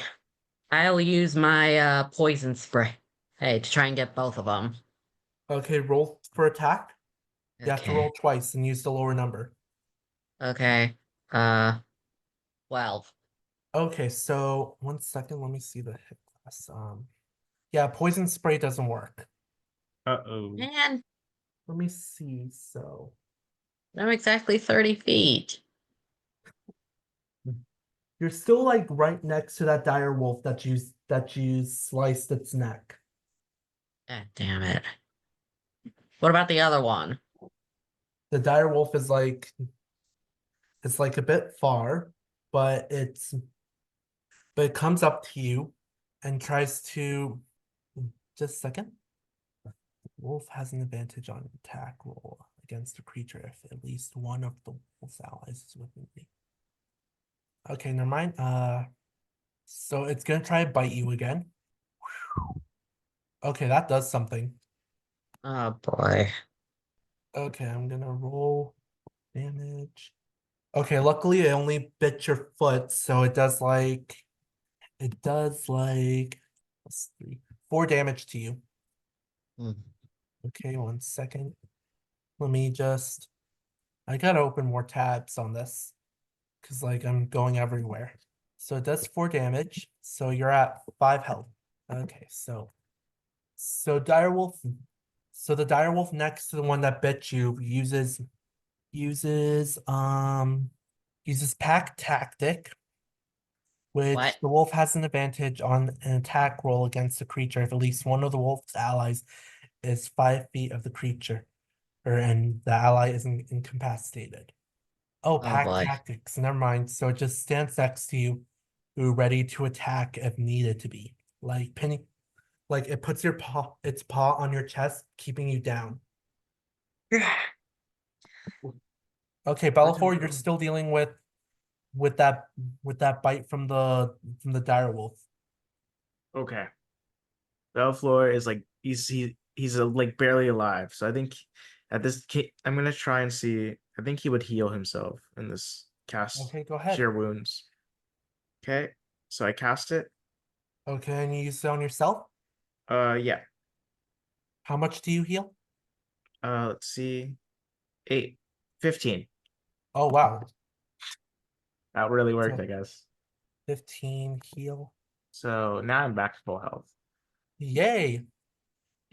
I'll use my poison spray. Hey, to try and get both of them. Okay, roll for attack. You have to roll Okay. twice and use the lower number. Okay. Uh 12. Okay, so one second, let me see the hit class. Yeah, poison spray doesn't work. Uh-oh. Man, Let me see. So I'm exactly 30 feet. you're still like right next to that dire wolf that you sliced its neck. God damn it. What about the other one? The dire wolf is like it's like a bit far, but it comes up to you and tries to just a second. Wolf has an advantage on attack roll against a creature if at least one of the wolf's allies is within me. Okay, never mind. So it's gonna try to bite you again. Okay, that does something. Oh boy. Okay, I'm gonna roll damage. Okay, luckily it only bit your foot, so it does like let's see, 4 damage to you. Hmm. Okay, 1 second. Let me just I gotta open more tabs on this because like I'm going everywhere. So it does 4 damage. So you're at 5 health. Okay, so direwolf. So the direwolf next to the one that bit you uses pack tactic, What? which the wolf has an advantage on an attack roll against the creature if at least one of the wolf's allies is 5 feet of the creature, and the ally isn't incapacitated. Oh, Oh pack boy. tactics. Never mind. So it just stands next to you, who ready to attack if needed to be. Like pinning, like it puts its paw on your chest, keeping you down. Okay, Where'd you Bellafor, you're go? still dealing with that with that bite from the dire wolf. Okay. Bellfloor is like he's like barely alive. So I think at this I'm gonna try and see. I think he would heal himself in this cast Okay, go ahead. cure wounds. Okay. So I cast it. Okay, and you use it on yourself. Yeah. How much do you heal? Let's see. 8, 15. Oh wow. That really worked, So I guess. 15 heal. So now I'm back to full health. Yay!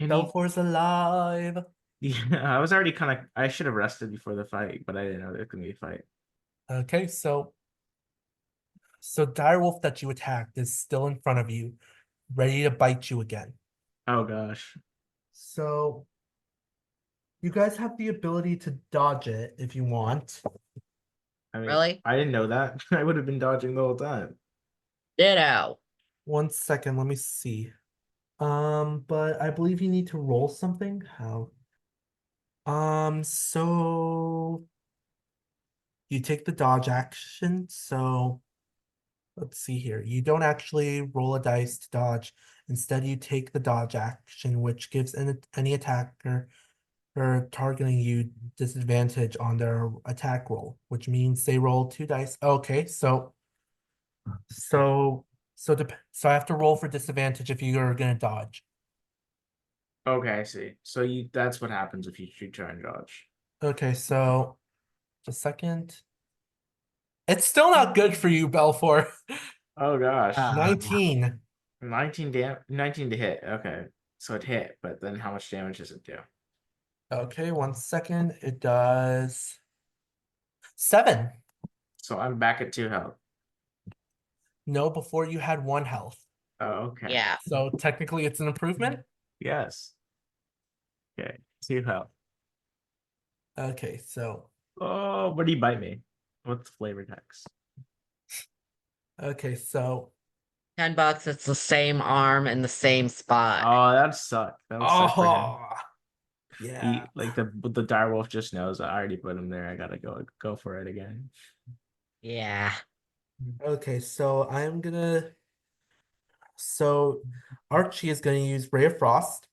And he Bellafor's alive. yeah, I was already kind of I should have rested before the fight, but I didn't know there was gonna be a fight. Okay, so direwolf that you attacked is still in front of you, ready to bite you again. Oh gosh. So you guys have the ability to dodge it if you want. I mean, Really? I didn't know that. I would have been dodging the whole time. Ditto. 1 second, let me see. But I believe you need to roll something. How? So you take the dodge action. So let's see here. You don't actually roll a dice to dodge. Instead, you take the dodge action, which gives any attacker or targeting you disadvantage on their attack roll, which means they roll 2 dice. Okay, so so I have to roll for disadvantage if you are gonna dodge. Okay, I see. So you that's what happens if you try and dodge. Okay, so just a second. It's still not good for you, Belfour. Oh gosh. 19. 19 to hit. Okay. So it hit, but then how much damage does it do? Okay, 1 second. It does 7. So I'm back at 2 health. No, before you had 1 health. Oh, okay. Yeah. So technically it's an improvement. Yes. Okay. 2 health. Okay, so Oh, what do you bite me? What's the flavor text? okay, so $10, it's the same arm in the same spot. Oh, that sucked. That would suck for him. oh yeah. He like the direwolf just knows I already put him there. I gotta go for it again. Yeah. Okay, so Archie is gonna use Ray of Frost.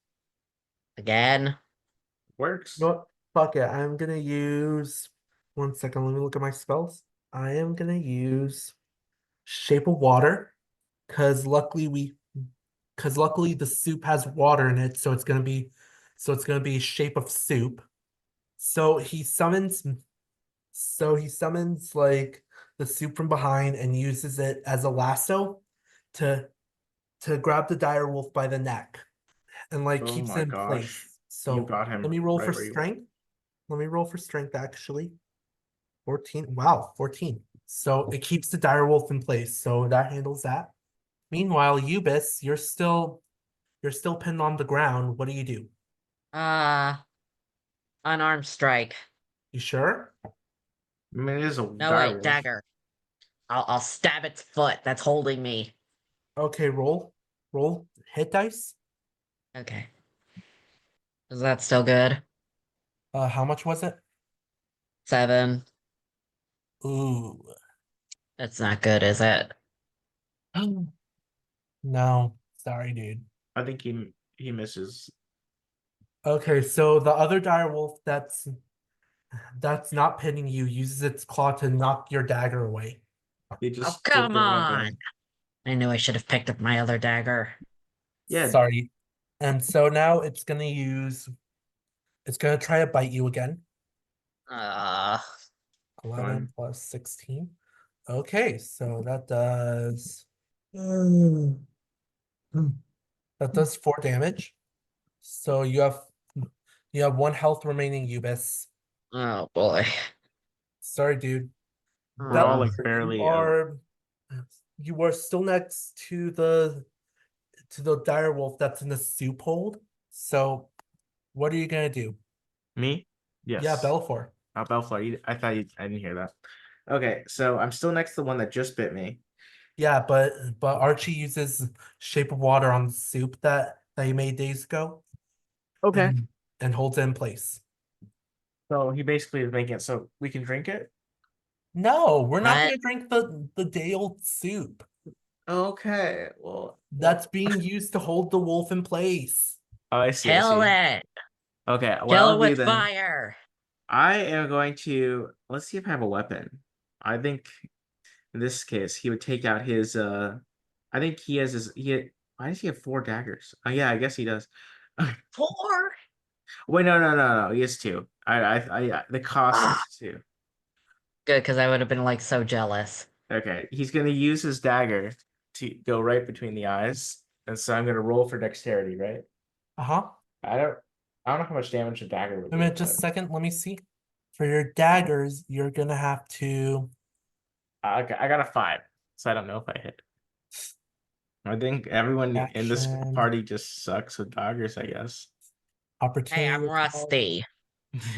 Again. Works. No, fuck it. I'm gonna use 1 second. Let me look at my spells. I am gonna use Shape of Water because luckily the soup has water in it, so it's gonna be Shape of Soup. So he summons like the soup from behind and uses it as a lasso to grab the dire wolf by the neck and like Oh keeps it my in gosh. place. You So got let him me roll right for where you want. strength. Let me roll for strength actually. 14. Wow, 14. So it keeps the dire wolf in place. So that handles that. Meanwhile, Ubis, you're still pinned on the ground. What do you do? Uh, unarmed strike. You sure? I mean, it is a No, wait, direwolf. dagger. I'll stab its foot that's holding me. Okay, roll. Roll hit dice. Okay. Is that still good? How much was it? 7. Ooh. That's not good, is it? No, sorry, dude. I think he misses. Okay, so the other dire wolf that's not pinning you uses its claw to knock your dagger away. He Oh, just took come the wrong on! one. I knew I should have picked up my other dagger. Yeah. Sorry. And so now it's gonna try to bite you again. Uh, 11 plus 16. Okay, so that does that does 4 damage. So you have 1 health remaining, Ubis. oh boy. Sorry, dude. We're all like Uh, barely. You are still next to the dire wolf that's in the soup hold. So what are you gonna do? Me? Yeah, Yes. Belfour. Bellflower. I didn't hear that. Okay, so I'm still next to the one that just bit me. Yeah, but Archie uses shape of water on the soup that he made days ago Okay. and holds it in place. So he basically is making it so we can drink it. No, we're not what? gonna drink the day old soup. Okay. That's being used to hold the wolf in place. Oh, I see. I Kill see. it! Okay. What Kill it I'll do with then, fire! I am going to let's see if I have a weapon. I think in this case he would take out his. I think he has his. Why does he have 4 daggers? Oh yeah, I guess he does. 4? Wait, no. He has 2. The cost Ah, is 2. good, because I would have been like so jealous. Okay, he's gonna use his dagger to go right between the eyes, and so I'm gonna roll for dexterity, right? Uh-huh. I don't, I don't know how much damage a dagger would Wait a do, minute, just but a second. Let me see. For your daggers, you're gonna have to I got a 5, so I don't know if I hit. I think everyone in this action, party just sucks with daggers, I guess. Hey, opportunity I'm attack. rusty.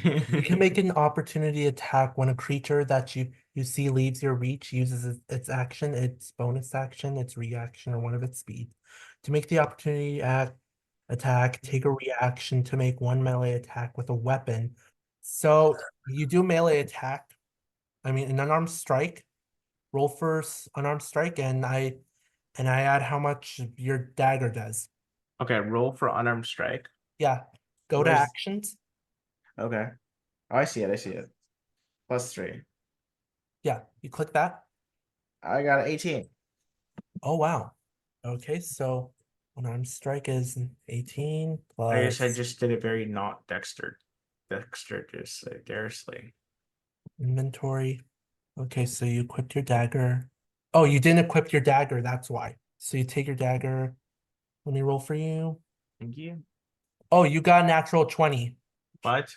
You can make an opportunity attack when a creature that you see leaves your reach, uses its action, its bonus action, its reaction, or one of its speed. To make the opportunity attack, take a reaction to make 1 melee attack with a weapon. So you do melee attack. I mean, an unarmed strike. Roll for unarmed strike, and I add how much your dagger does. Okay, roll for unarmed strike. Yeah, go to Where's actions. okay? Oh, I see it. I see it. +3. Yeah, you click that. I got 18. Oh wow. Okay, so unarmed strike is 18 I plus just did it very not dexterously. inventory. Okay, so you equipped your dagger. Oh, you didn't equip your dagger, that's why. So you take your dagger. Let me roll for you. Thank you. Oh, you got a natural 20. What?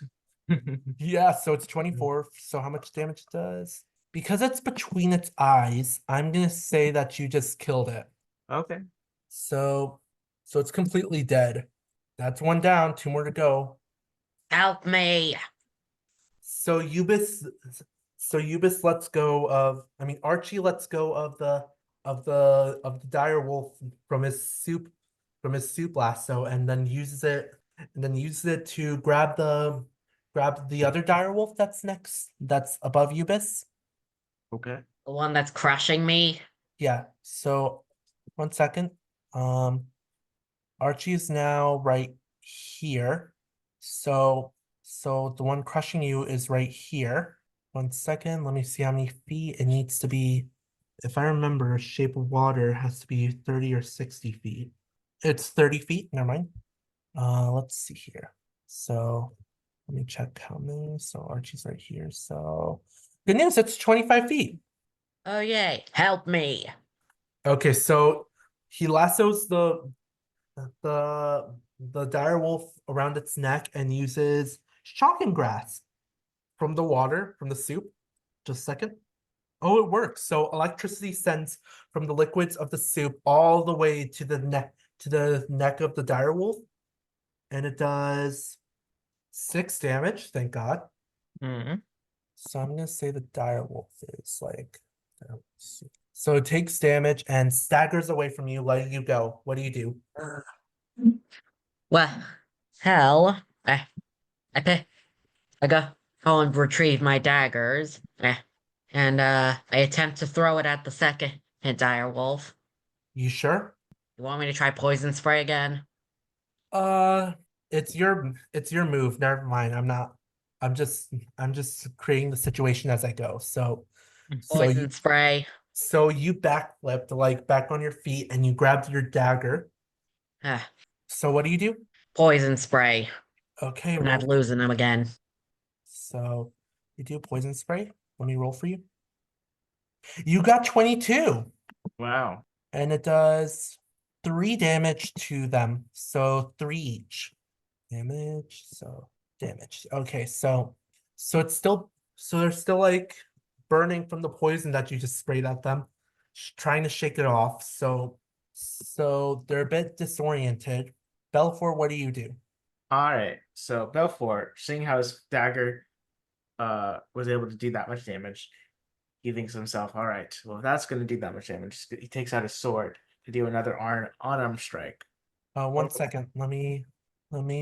Yeah, so it's 24. So how much damage it does? Because it's between its eyes, I'm gonna say that you just killed it. Okay. So so it's completely dead. That's 1 down, 2 more to go. Help me! So Ubis lets go of, I mean Archie lets go of the dire wolf from his soup lasso and then uses it to grab the other dire wolf that's above Ubis. Okay. The one that's crushing me? Yeah, so 1 second. Um Archie is now right here. So the one crushing you is right here. 1 second, let me see how many feet it needs to be. If I remember, shape of water has to be 30 or 60 feet. It's 30 feet, never mind. Let's see here. So let me check how many. So Archie's right here. So good news, it's 25 feet. Oh yay, help me! Okay, so he lassos the dire wolf around its neck and uses shocking grass from the water from the soup. Just a second. Oh, it works. So electricity sends from the liquids of the soup all the way to the neck of the dire wolf, and it does 6 damage. Thank God. Mhm. So I'm gonna say the dire wolf is like. So it takes damage and staggers away from you, letting you go. What do you do? Well, hell, I go and retrieve my daggers. And I attempt to throw it at the second dire wolf. You sure? You want me to try poison spray again? Uh, it's your move. Never mind. I'm not. I'm just creating the situation as I go. So Poison spray. you backflipped like back on your feet and you grabbed your dagger. Ah, So what do you do? poison spray. Okay, I'm not roll. losing them again. So you do poison spray. Let me roll for you. You got 22, Wow. and it does 3 damage to them. So 3 each. Damage. So damage. Okay, so it's still so they're still like burning from the poison that you just sprayed at them, trying to shake it off. So they're a bit disoriented. Belfour, what do you do? All right. So Belfort, seeing how his dagger was able to do that much damage, he thinks to himself, all right, well, if that's going to do that much damage, he takes out his sword to do another unarmed strike. 1 second. Let me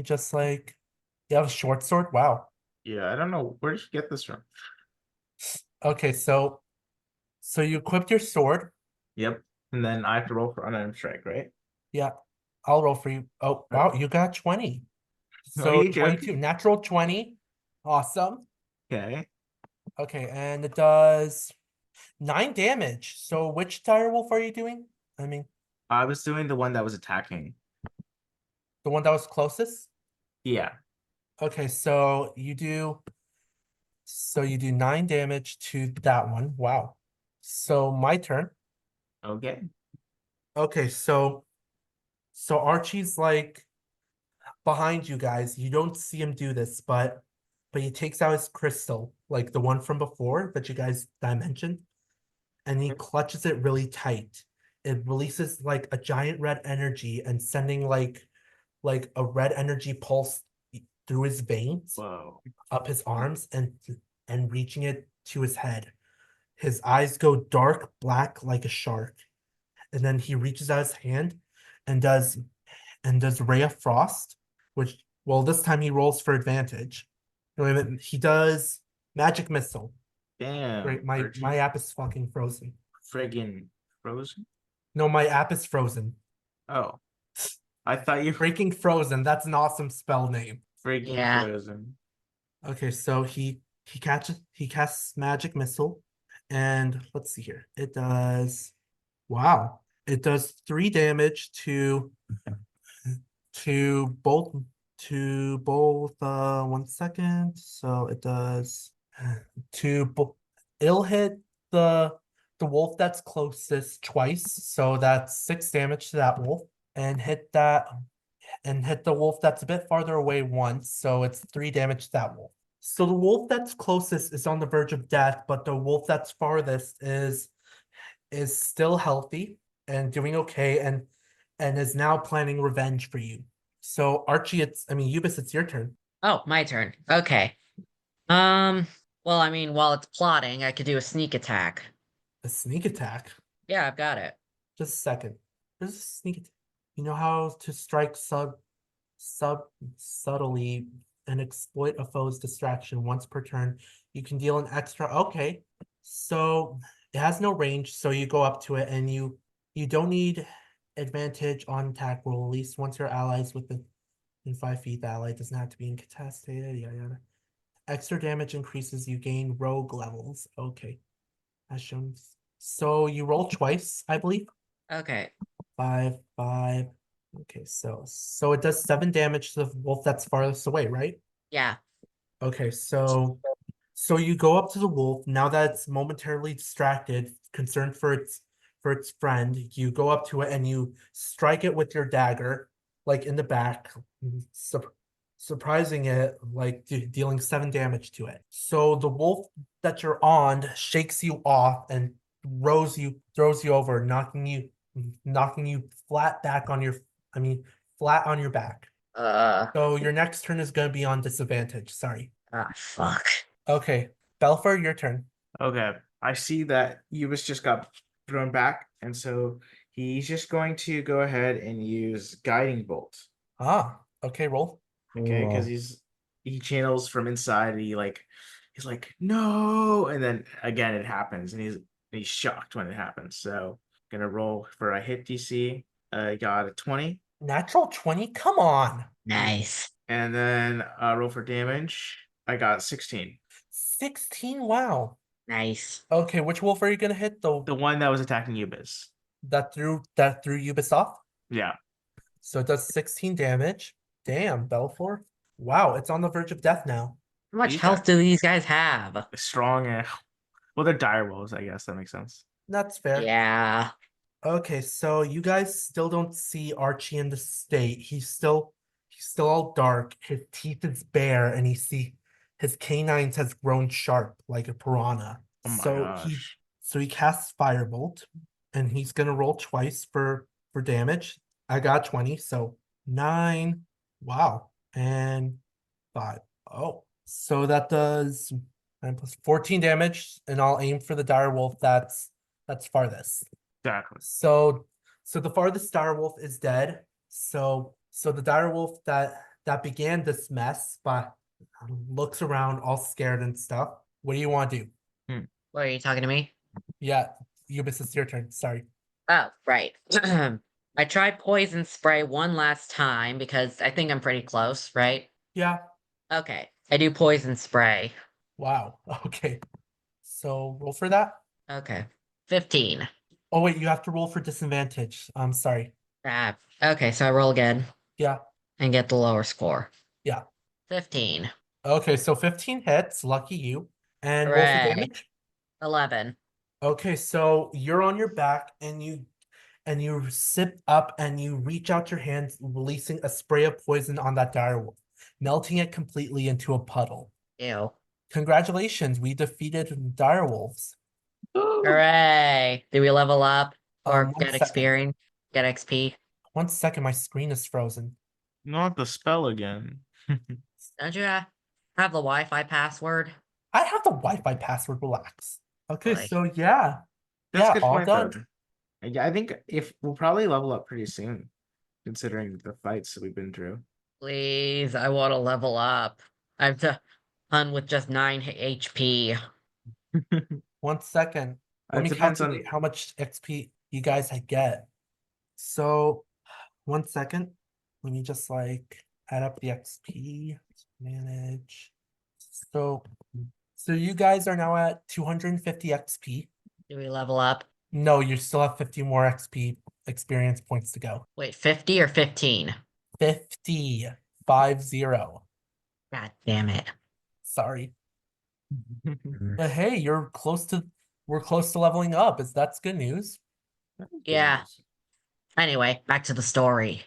just like you have a short sword? Wow. Yeah, I don't know. Where did you get this from? Okay, so you equipped your sword. Yep. And then I have to roll for unarmed strike, right? Yeah, I'll roll for you. Oh, wow, you got 20. Are So you 22, joking? natural 20. Awesome. Okay. Okay, and it does 9 damage. So which direwolf are you doing? I mean, I was doing the one that was attacking. the one that was closest? Yeah. Okay, so you do 9 damage to that one. Wow. So my turn. Okay. Okay, so Archie's like behind you guys. You don't see him do this, but he takes out his crystal, like the one from before that you guys that I mentioned, and he clutches it really tight. It releases like a giant red energy and sending like a red energy pulse through his veins, Whoa. up his arms, and reaching it to his head. His eyes go dark black like a shark, and then he reaches out his hand and does Ray of Frost, which well this time he rolls for advantage. No, wait a minute, he does Magic Missile. Great, Damn. my Archie's app is fucking frozen. friggin' frozen. No, my app is frozen. Oh, I thought you Breaking Frozen. That's an awesome spell name. friggin' Yeah. frozen. Okay, so he casts Magic Missile, and let's see here. It does wow. It does 3 damage to both to both 1 second. So it does to both it'll hit the the wolf that's closest twice. So that's 6 damage to that wolf, and hit the wolf that's a bit farther away once, so it's 3 damage to that wolf. So the wolf that's closest is on the verge of death, but the wolf that's farthest is still healthy and doing okay and is now planning revenge for you. So Archie, Ubis, it's your turn. Oh, my turn. Okay. Well, I mean, while it's plotting, I could do a sneak attack. A sneak attack. Yeah, I've got it. Just a second. There's a sneak attack. You know how to strike sub subtly and exploit a foe's distraction once per turn. You can deal an extra. Okay, so it has no range, so you go up to it and you don't need advantage on attack roll. At least once your allies within 5 feet, the ally doesn't have to be incapacitated. Yada yada. Extra damage increases. You gain rogue levels. Okay, as shown. So you roll twice, I believe. Okay. 5, 5. Okay, so it does 7 damage to the wolf that's farthest away, right? Yeah. Okay, so you go up to the wolf now that it's momentarily distracted, concerned for its friend. You go up to it and you strike it with your dagger, like in the back, surprising it, like dealing 7 damage to it. So the wolf that you're on shakes you off and throws you over, knocking you flat back on your flat on your back. So your next turn is gonna be on disadvantage. Sorry. Fuck. Okay, Belfer, your turn. Okay. I see that Ubis just got thrown back, and so he's just going to go ahead and use Guiding Bolt. Ah, okay, roll. Okay, because Cool. he channels from inside. And he's like no, and then again it happens, and he's shocked when it happens. So gonna roll for a hit DC. I got a 20, Natural 20? Come on. Nice. and then roll for damage. I got 16. 16? Wow. Nice. Okay, which wolf are you gonna hit though? The one that was attacking Ubis. That threw Ubis off? Yeah, So it does 16 damage. Damn, Belfort. Wow, it's on the verge of death now. How much these health are do these guys have? strong and well, they're dire wolves. I guess that makes sense. That's fair. Yeah. Okay, so you guys still don't see Archie in the state. He's still all dark. His teeth is bare, and you see his canines has grown sharp like a piranha. Oh my So he gosh. so he casts Firebolt, and he's gonna roll twice for damage. I got 20, so 9. Wow. And 5. Oh. So that does 9 plus 14 damage, and I'll aim for the dire wolf that's farthest. Exactly. So the farthest direwolf is dead. So the direwolf that began this mess but looks around all scared and stuff. What do you want to do? What, are you talking to me? Yeah, Ubis, it's your turn. Sorry. Oh, right. I tried poison spray one last time because I think I'm pretty close, right? Yeah. Okay. I do poison spray. Wow. Okay. So roll for that. Okay. 15. Oh wait, you have to roll for disadvantage. I'm sorry. Ah, okay, so I roll again Yeah. and get the lower score. Yeah. 15. Okay, so 15 hits. Lucky you. And roll for Hooray. damage. 11. Okay, so you're on your back and you sit up and you reach out your hands, releasing a spray of poison on that direwolf, melting it completely into a puddle. Ew. Congratulations, we defeated direwolves. Hooray. Did we level up or One get second. experience? Get XP? 1 second, my screen is frozen. Not the spell again. Don't you have the Wi-Fi password? I have the Wi-Fi password, relax. Okay, Boy. so yeah. That's Yeah, a good all point, done. though. Yeah, I think if we'll probably level up pretty soon, considering the fights that we've been through. Please, I want to level up. I'm done with just 9 HP. 1 second. Let It me depends calculate on. how much XP you guys had get. So 1 second. Let me just like add up the XP, manage. So so you guys are now at 250 XP. Do we level up? No, you still have 50 more XP experience points to go. Wait, 50 or 15? 50. 50. God damn it. Sorry. Mm. But hey, we're close to leveling up. That's good news. Yeah. Anyway, back to the story.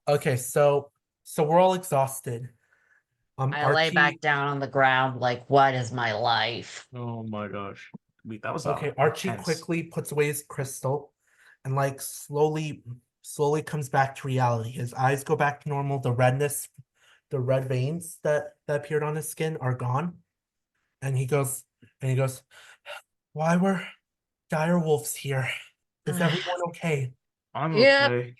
Okay, so we're all exhausted. I lay back Archie. down on the ground like, what is my life? Oh my gosh. That was Okay, Archie intense. quickly puts away his crystal and like slowly comes back to reality. His eyes go back to normal. The redness, the red veins that appeared on his skin are gone. And he goes, why were dire wolves here? Is everyone okay? I'm Yep, okay.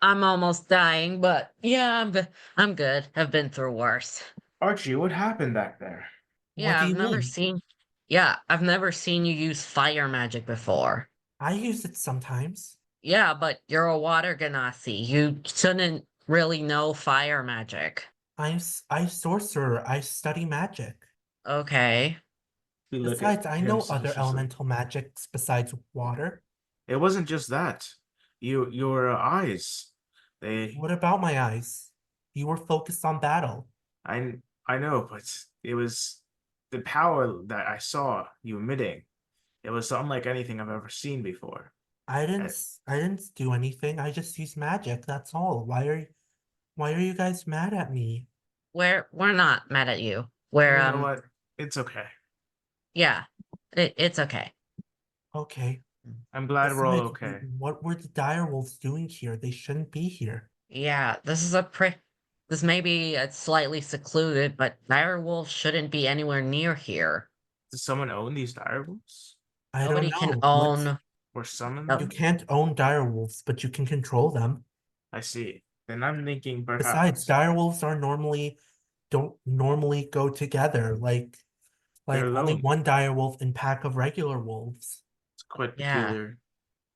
I'm almost dying, but yeah, I'm good. I've been through worse. Archie, what happened back there? What Yeah, do I've you never mean? seen. Yeah, I've never seen you use fire magic before. I use it sometimes. Yeah, but you're a water genasi. You shouldn't really know fire magic. I sorcerer. I study magic. Okay. We look at Besides, I him know other suspiciously. elemental magics besides water. It wasn't just that. Your eyes. They. What about my eyes? You were focused on battle. I I know, but it was the power that I saw you emitting. It was unlike anything I've ever seen before. And I didn't do anything. I just used magic. That's all. Why are you guys mad at me? We're not mad at you. you We're know what? It's okay. yeah. It's okay. Okay. I'm glad we're all Besides, okay. what were the direwolves doing here? They shouldn't be here. Yeah, this may be slightly secluded, but direwolves shouldn't be anywhere near here. Does someone own these direwolves? I don't Nobody can know. own Or summon no, You them? can't own direwolves, but you can control them. I see. Then I'm thinking Besides, perhaps direwolves don't normally go together. they're Only alone. one direwolf in pack of regular wolves. It's quite Yeah. peculiar.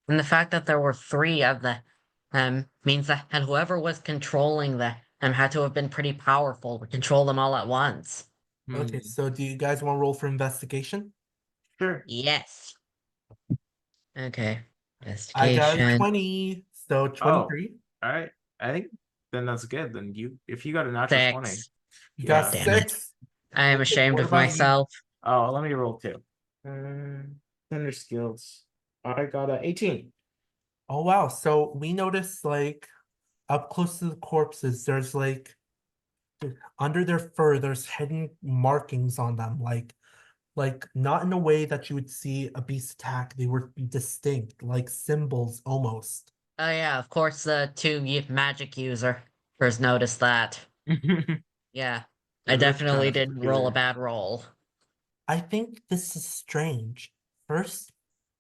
And the fact that there were three of the means that and whoever was controlling the had to have been pretty powerful to control them all at once. Okay, Hmm. so do you guys want to roll for investigation? Sure. Yes. Okay. I got a Investigation. 20, so Oh, 23. all right. I think then that's good. Then if you got a natural 20, 6. You got God yeah. damn it. 6. I am Okay, ashamed what of about you? myself. Oh, let me roll two. Thunder skills. I got a 18. Oh wow, so we noticed up close to the corpses, there's under their fur, there's hidden markings on them, not in a way that you would see a beast attack. They were distinct, like symbols almost. Oh yeah, of course the magic users noticed that. Yeah. I It looked kind definitely of did roll a peculiar. bad roll. I think this is strange. First,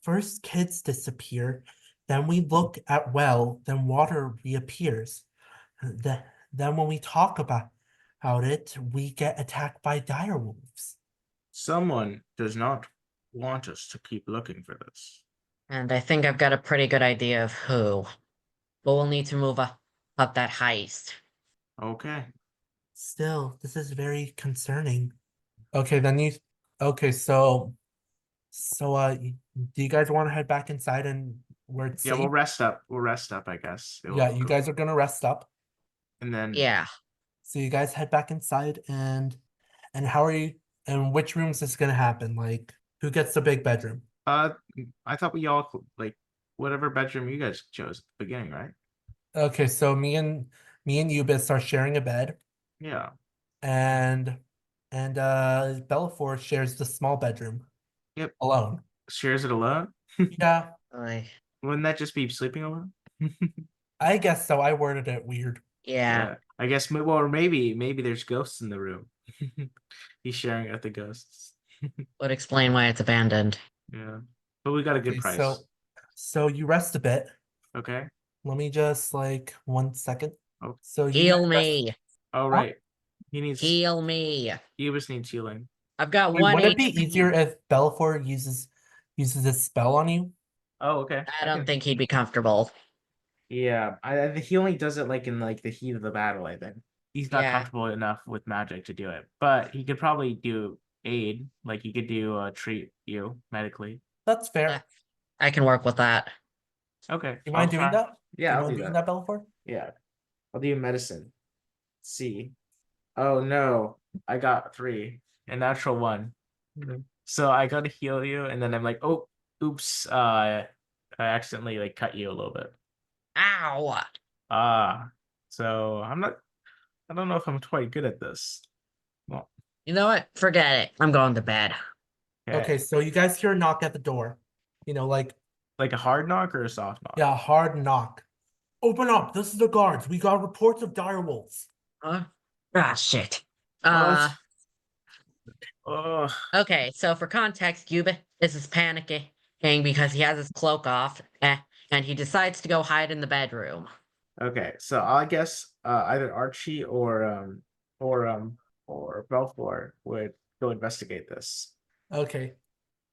first kids disappear, then we look at well, then water reappears. The, then when we talk about it, we get attacked by direwolves. Someone does not want us to keep looking for this. And I think I've got a pretty good idea of who. But we'll need to move up that heist. Okay. Still, this is very concerning. Okay, okay, do you guys want to head back inside and where it's Yeah, we'll safe? rest up. We'll rest up, I guess. Yeah, you guys are gonna rest up. And then Yeah. So you guys head back inside and how are you and which rooms is gonna happen? Like who gets the big bedroom? uh I thought we all like whatever bedroom you guys chose at the beginning, right? Okay, so me and Ubis are sharing a bed Yeah. and Bellafor shares the small bedroom Yep. alone. Shares it alone? Yeah, I, Wouldn't that just be sleeping alone? I guess so. I worded it weird. yeah. Yeah. I guess well, or maybe there's ghosts in the room. He's sharing it with the ghosts. Would explain why it's abandoned. Yeah. But we got a good Okay, price. so you rest a bit. Okay. Let me just 1 second. Oh, So you guys Heal rest. me. oh Huh? right. He needs Heal me. Ubis needs healing. I've got Wait, one would it be easier HP. if Bellafor uses a spell on you? Oh, okay. I don't think he'd be comfortable. Yeah, I think he only does it like in like the heat of the battle, I think. He's not Yeah. comfortable enough with magic to do it. But he could probably do aid, like he could do treat you medically. That's eh, fair. I can work with that. Okay, You I'll mind doing try. that? Do Yeah, you I'll mind do doing that. that, Bellafor? Yeah. I'll do medicine. See. Oh no. I got 3. A natural 1. Mhm. So I gotta heal you, and then I'm like, oh, oops, I accidentally like cut you a little bit. Ow. Ah. So I don't know if I'm quite good at this. Well, You know what? Forget it. I'm going to bed. Okay, okay. so you guys hear a knock at the door. Like a hard knock or a soft knock? Yeah, a hard knock. Open up. This is the guards. We got reports of direwolves. Huh? Ah, shit. What? Uh, Oh, okay, so for context, Yuba is panicking because he has his cloak off, and he decides to go hide in the bedroom. okay. So I guess either Archie or or Belfour would go investigate this. Okay.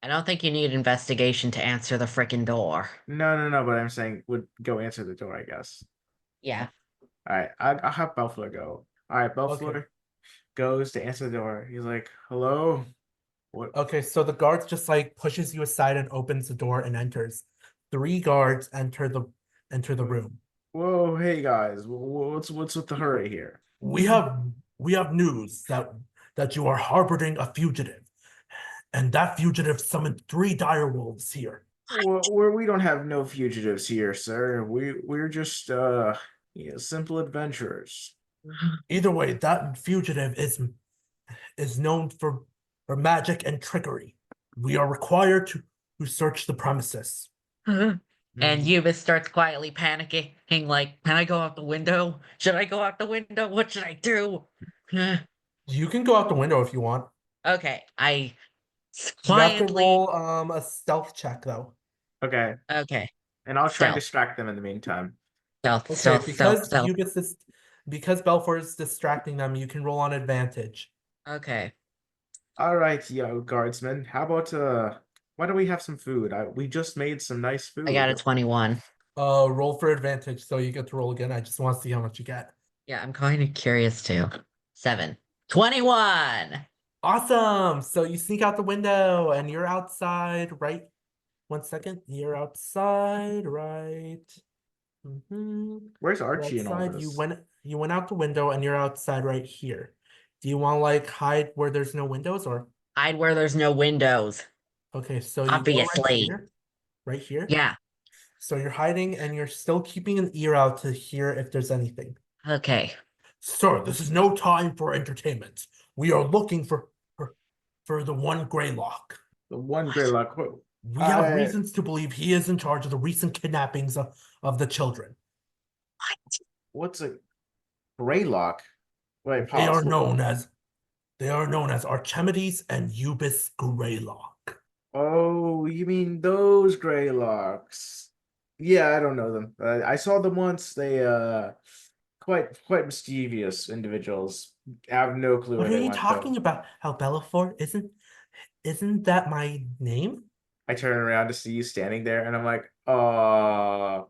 I don't think you need investigation to answer the frickin' door. No. But I'm saying would go answer the door. I guess. Yeah. All right. I'll have Belfour go. All right. Okay. Belfour goes to answer the door. He's like, "Hello." What? Okay, so the guards just pushes you aside and opens the door and enters. 3 guards enter the room. Whoa, hey guys, what's with the hurry here? We have news that you are harboring a fugitive, and that fugitive summoned 3 direwolves here. Well, we don't have no fugitives here, sir. We're just simple adventurers. Either way, that fugitive is known for magic and trickery. We are required to search the premises. And Mhm. Yuba starts quietly panicking, like, can I go out the window? Should I go out the window? What should I do? You can go out the window if you want. Okay, I You have to quietly. roll a stealth check though. Okay, Okay, and I'll try and stealth. distract them in the meantime. Stealth, Okay, stealth, stealth, stealth. because Belfour is distracting them, you can roll on advantage. Okay. All right, yo, guardsman. How about why don't we have some food? We just made some nice I got a food. 21. Roll for advantage, so you get to roll again. I just want to see how much you get. Yeah, I'm kind of curious too. 7. 21! Awesome! So you sneak out the window and you're outside, right? 1 second. You're outside, right? Where's You're Archie in all outside. this? You went out the window and you're outside right here. Do you want to like hide where there's no windows or Hide where there's no windows. okay, so you go right Obviously. here. Right here. Yeah. So you're hiding and you're still keeping an ear out to hear if there's anything. Okay. Sir, this is no time for entertainment. We are looking for the one Greylock. The one What? Greylock. We have reasons to believe he is in charge of the recent kidnappings of the children. What's a Greylock? Wait, They pause. they are known as Archimedes and Eubis Greylock. Oh, you mean those Greylocks? Yeah, I don't know them. I saw them once. They quite mischievous individuals. I have no clue What where are they you went talking though. about? How Bellafor isn't that my name? I turn around to see you standing there, and I'm like, oh,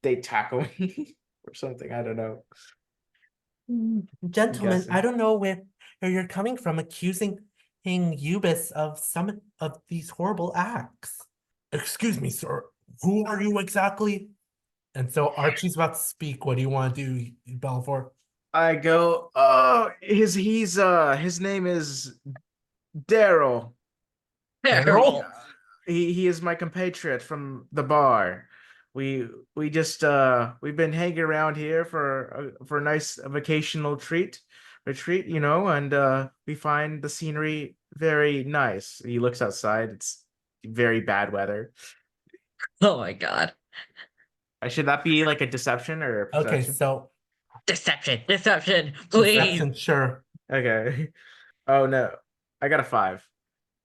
they tackle me or something. I don't know. Gentlemen, I guessing. don't know where you're coming from accusing Eubis of some of these horrible acts. Excuse me, sir. Who are you exactly? And so Archie's about to speak. What do you want to do, Bellafor? I go, oh, his name is Daryl. Daryl? He is my compatriot from the bar. We just we've been hanging around here for a nice vacational retreat, and we find the scenery very nice. He looks outside. It's very bad weather. Oh my god. Should that be like a deception or a Okay, perception? so Deception, deception, please. deception, sure. Okay. Oh no. I got a 5.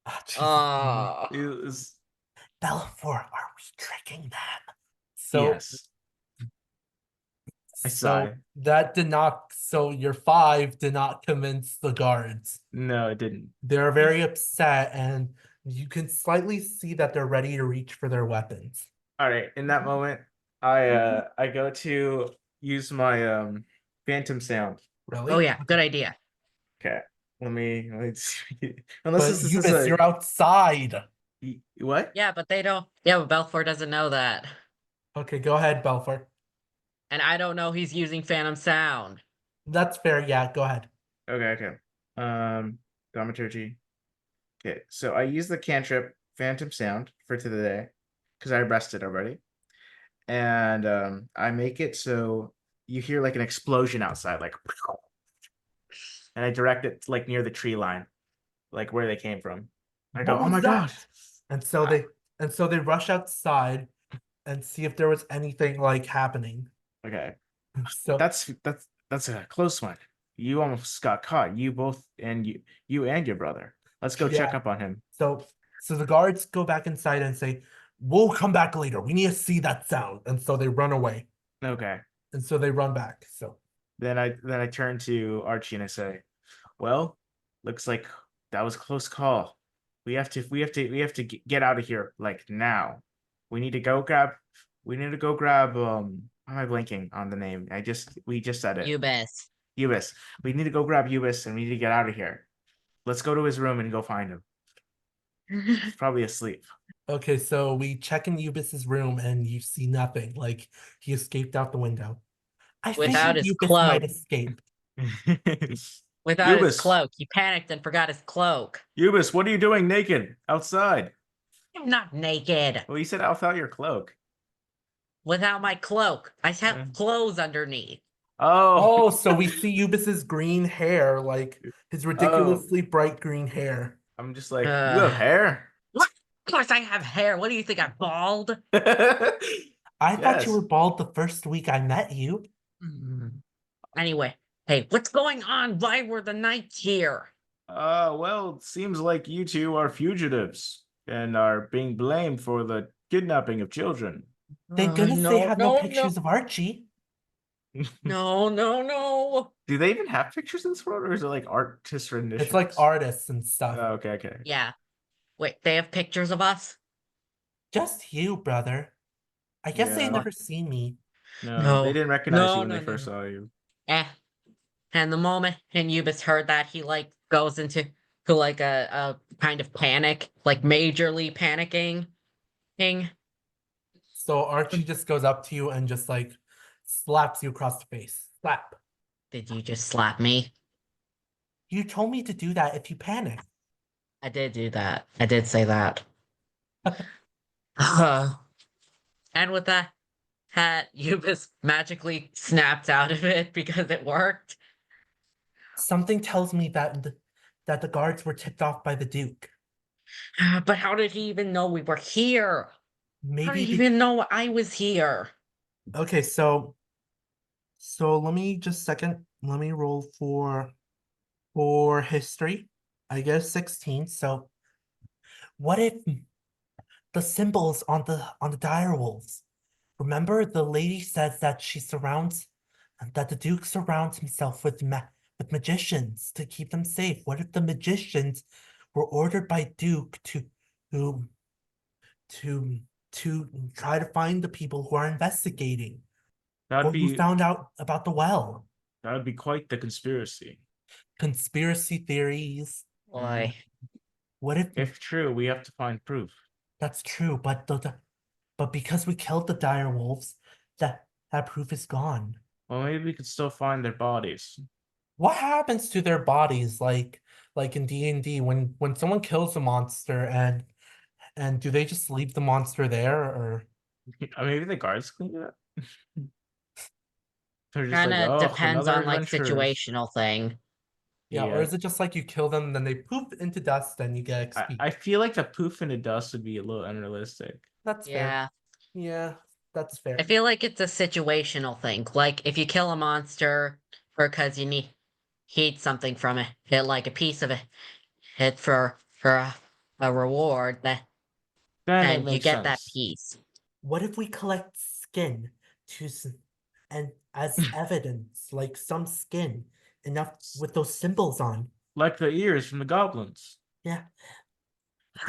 Ah, Jesus. Oh. It was- Bellafor, are we tricking them? yes. I So sigh. that did not, so your 5 did not convince the guards. No, it didn't. They're very upset, and you can slightly see that they're ready to reach for their weapons. All right, in that moment, I go to use my phantom sound. Really? Oh yeah, good idea. Okay, let me see. Unless But this is Eubis, you're outside. what? Yeah, but they don't. Yeah, but Belfort doesn't know that. Okay, go ahead, Belfort. And I don't know he's using Phantom Sound. That's fair. Yeah, go ahead. Okay. Dramaturgy. Okay, so I use the cantrip phantom sound for today because I rested already, and I make it so you hear like an explosion outside, like, and I direct it like near the tree line, like where they came from. I go, What oh was my that? god! And so they rush outside and see if there was anything like happening. Okay, So that's a close one. You almost got caught. You both, and you and your brother. Let's go check yeah. up on him. So the guards go back inside and say, "We'll come back later. We need to see that sound." And so they run away. Okay. And so they run back. So Then I turn to Archie and I say, "Well, looks like that was a close call. We have to get out of here like now. We need to go grab. We need to go grab. Why am I blanking on the name? We just said it. Eubis. Ubis. We need to go grab Ubis and we need to get out of here. Let's go to his room and go find him. He's probably asleep." okay, so we check in Eubis's room and you see nothing. Like he escaped out the window. I Without think his Eubis cloak. might escape. Without his Ubis, cloak. He panicked and forgot his cloak. Ubis, what are you doing naked outside? I'm not naked. Well, you said without your cloak. Without my cloak. I Yeah. have clothes underneath. Oh, Oh, so we see Eubis's green hair, like his ridiculously bright green hair. I'm just like, you have hair? What? Of course I have hair. What do you think? I'm bald? I thought you Yes. were bald the first week I met you. Anyway, hey, what's going on? Why were the knights here? Well, it seems like you two are fugitives and are being blamed for the kidnapping of children. Thank goodness they No, have no no, no, pictures of Archie. no, no, no. Do they even have pictures in this world, or is it like artist renditions? It's like artists and stuff. Oh, okay. Yeah. Wait, they have pictures of us? Just you, brother. I guess they Yeah. never seen me. No, they No. didn't recognize you No, when no, they no, first no. saw you. Eh. And the moment Anubis heard that, he like goes into like a kind of panic, like majorly panicking. So Archie just goes up to you and just like slaps you across the face. Slap. Did you just slap me? You told me to do that if you panic. I did do that. I did say that. And with that, Anubis magically snapped out of it because it worked. Something tells me that the guards were tipped off by the Duke. But how did he even know we were here? How did Maybe he even know I was here? okay, so let me just second. Let me roll for history. I guess 16. So what if the symbols on the dire wolves? Remember the lady says that the Duke surrounds himself with magicians to keep them safe. What if the magicians were ordered by Duke to to to try to find the people who are investigating or who found out about the well? That would be quite the conspiracy. Conspiracy theories. Boy. What If true, we have to find proof. that's true, but because we killed the dire wolves, that proof is gone. Well, maybe we could still find their bodies. What happens to their bodies like in D&D when someone kills a monster and do they just leave the monster there or Maybe the guards clean it up. They're just Kind like, of oh, depends another on like adventure. situational thing. yeah, or is it just like you kill them and then they poof into dust and you get XP? I feel like the poof in the dust would be a little unrealistic. That's fair. Yeah. Yeah, that's I fair. feel like it's a situational thing. Like if you kill a monster because you need something from it, like a piece of it for a reward, Then it and you makes get that sense. piece. What if we collect skin and as evidence, like some skin, enough with those symbols on? Like the ears from the goblins. Yeah.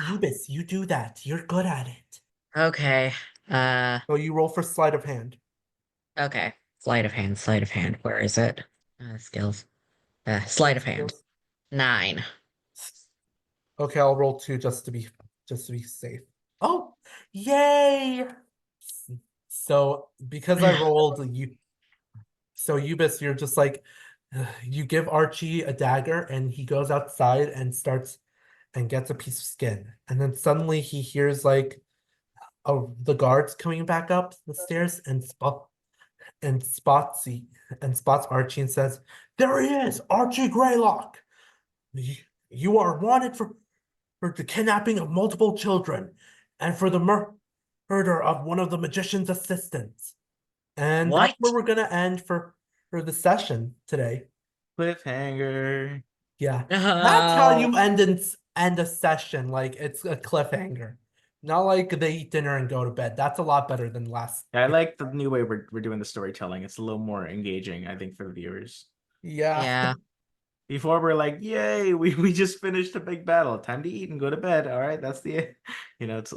Ubis, you do that. You're good at it. Okay. So you roll for sleight of hand. Okay. Sleight of hand, sleight of hand. Where is it? Skills. Sleight of hand. Skills. 9. Okay, I'll roll 2 just to be safe. Oh, yay! So because I rolled you, so Ubis, you're just like you give Archie a dagger and he goes outside and starts and gets a piece of skin. And then suddenly he hears like the guards coming back up the stairs and spots Archie and says, "There he is, Archie Greylock. You are wanted for the kidnapping of multiple children and for the murder of one of the magician's assistants." And that's What? where we're gonna end for the session today. Cliffhanger. Yeah, that's how Oh, you end a session. Like it's a cliffhanger, not like they eat dinner and go to bed. That's a lot better than last. I like the new way we're doing the storytelling. It's a little more engaging, I think, for the viewers. Yeah, yeah. Before we're like, yay, we just finished a big battle. Time to eat and go to bed. All right, that's the it's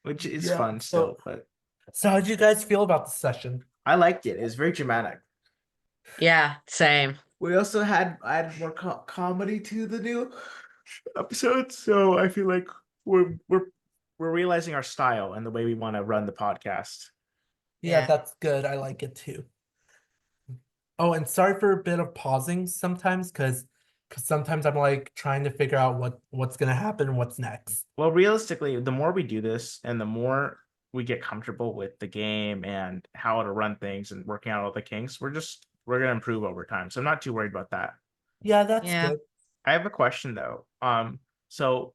which is yeah. fun still, but So how did you guys feel about the session? I liked it. It's very dramatic. Yeah, same. We also added more comedy to the new episodes, so I feel like we're realizing our style and the way we want to run the podcast. Yeah, Yeah. that's good. I like it too. Oh, and sorry for a bit of pausing sometimes, because sometimes I'm like trying to figure out what's gonna happen and what's next. Well, realistically, the more we do this and the more we get comfortable with the game and how to run things and working out all the kinks, we're gonna improve over time. So I'm not too worried about that. Yeah, that's Yeah. good. I have a question though. So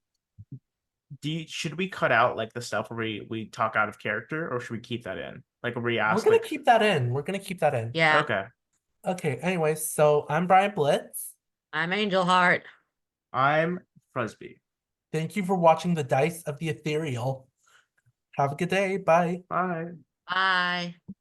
should we cut out like the stuff where we talk out of character, or should we keep that in? Like where we We're ask gonna like, keep that in. We're gonna keep that in. Yeah. okay, Okay, anyways, so I'm Bryant Blitz. I'm Angel Heart. I'm Frisbee. Thank you for watching the Dice of the Ethereal. Have a good day. Bye. Bye. Bye.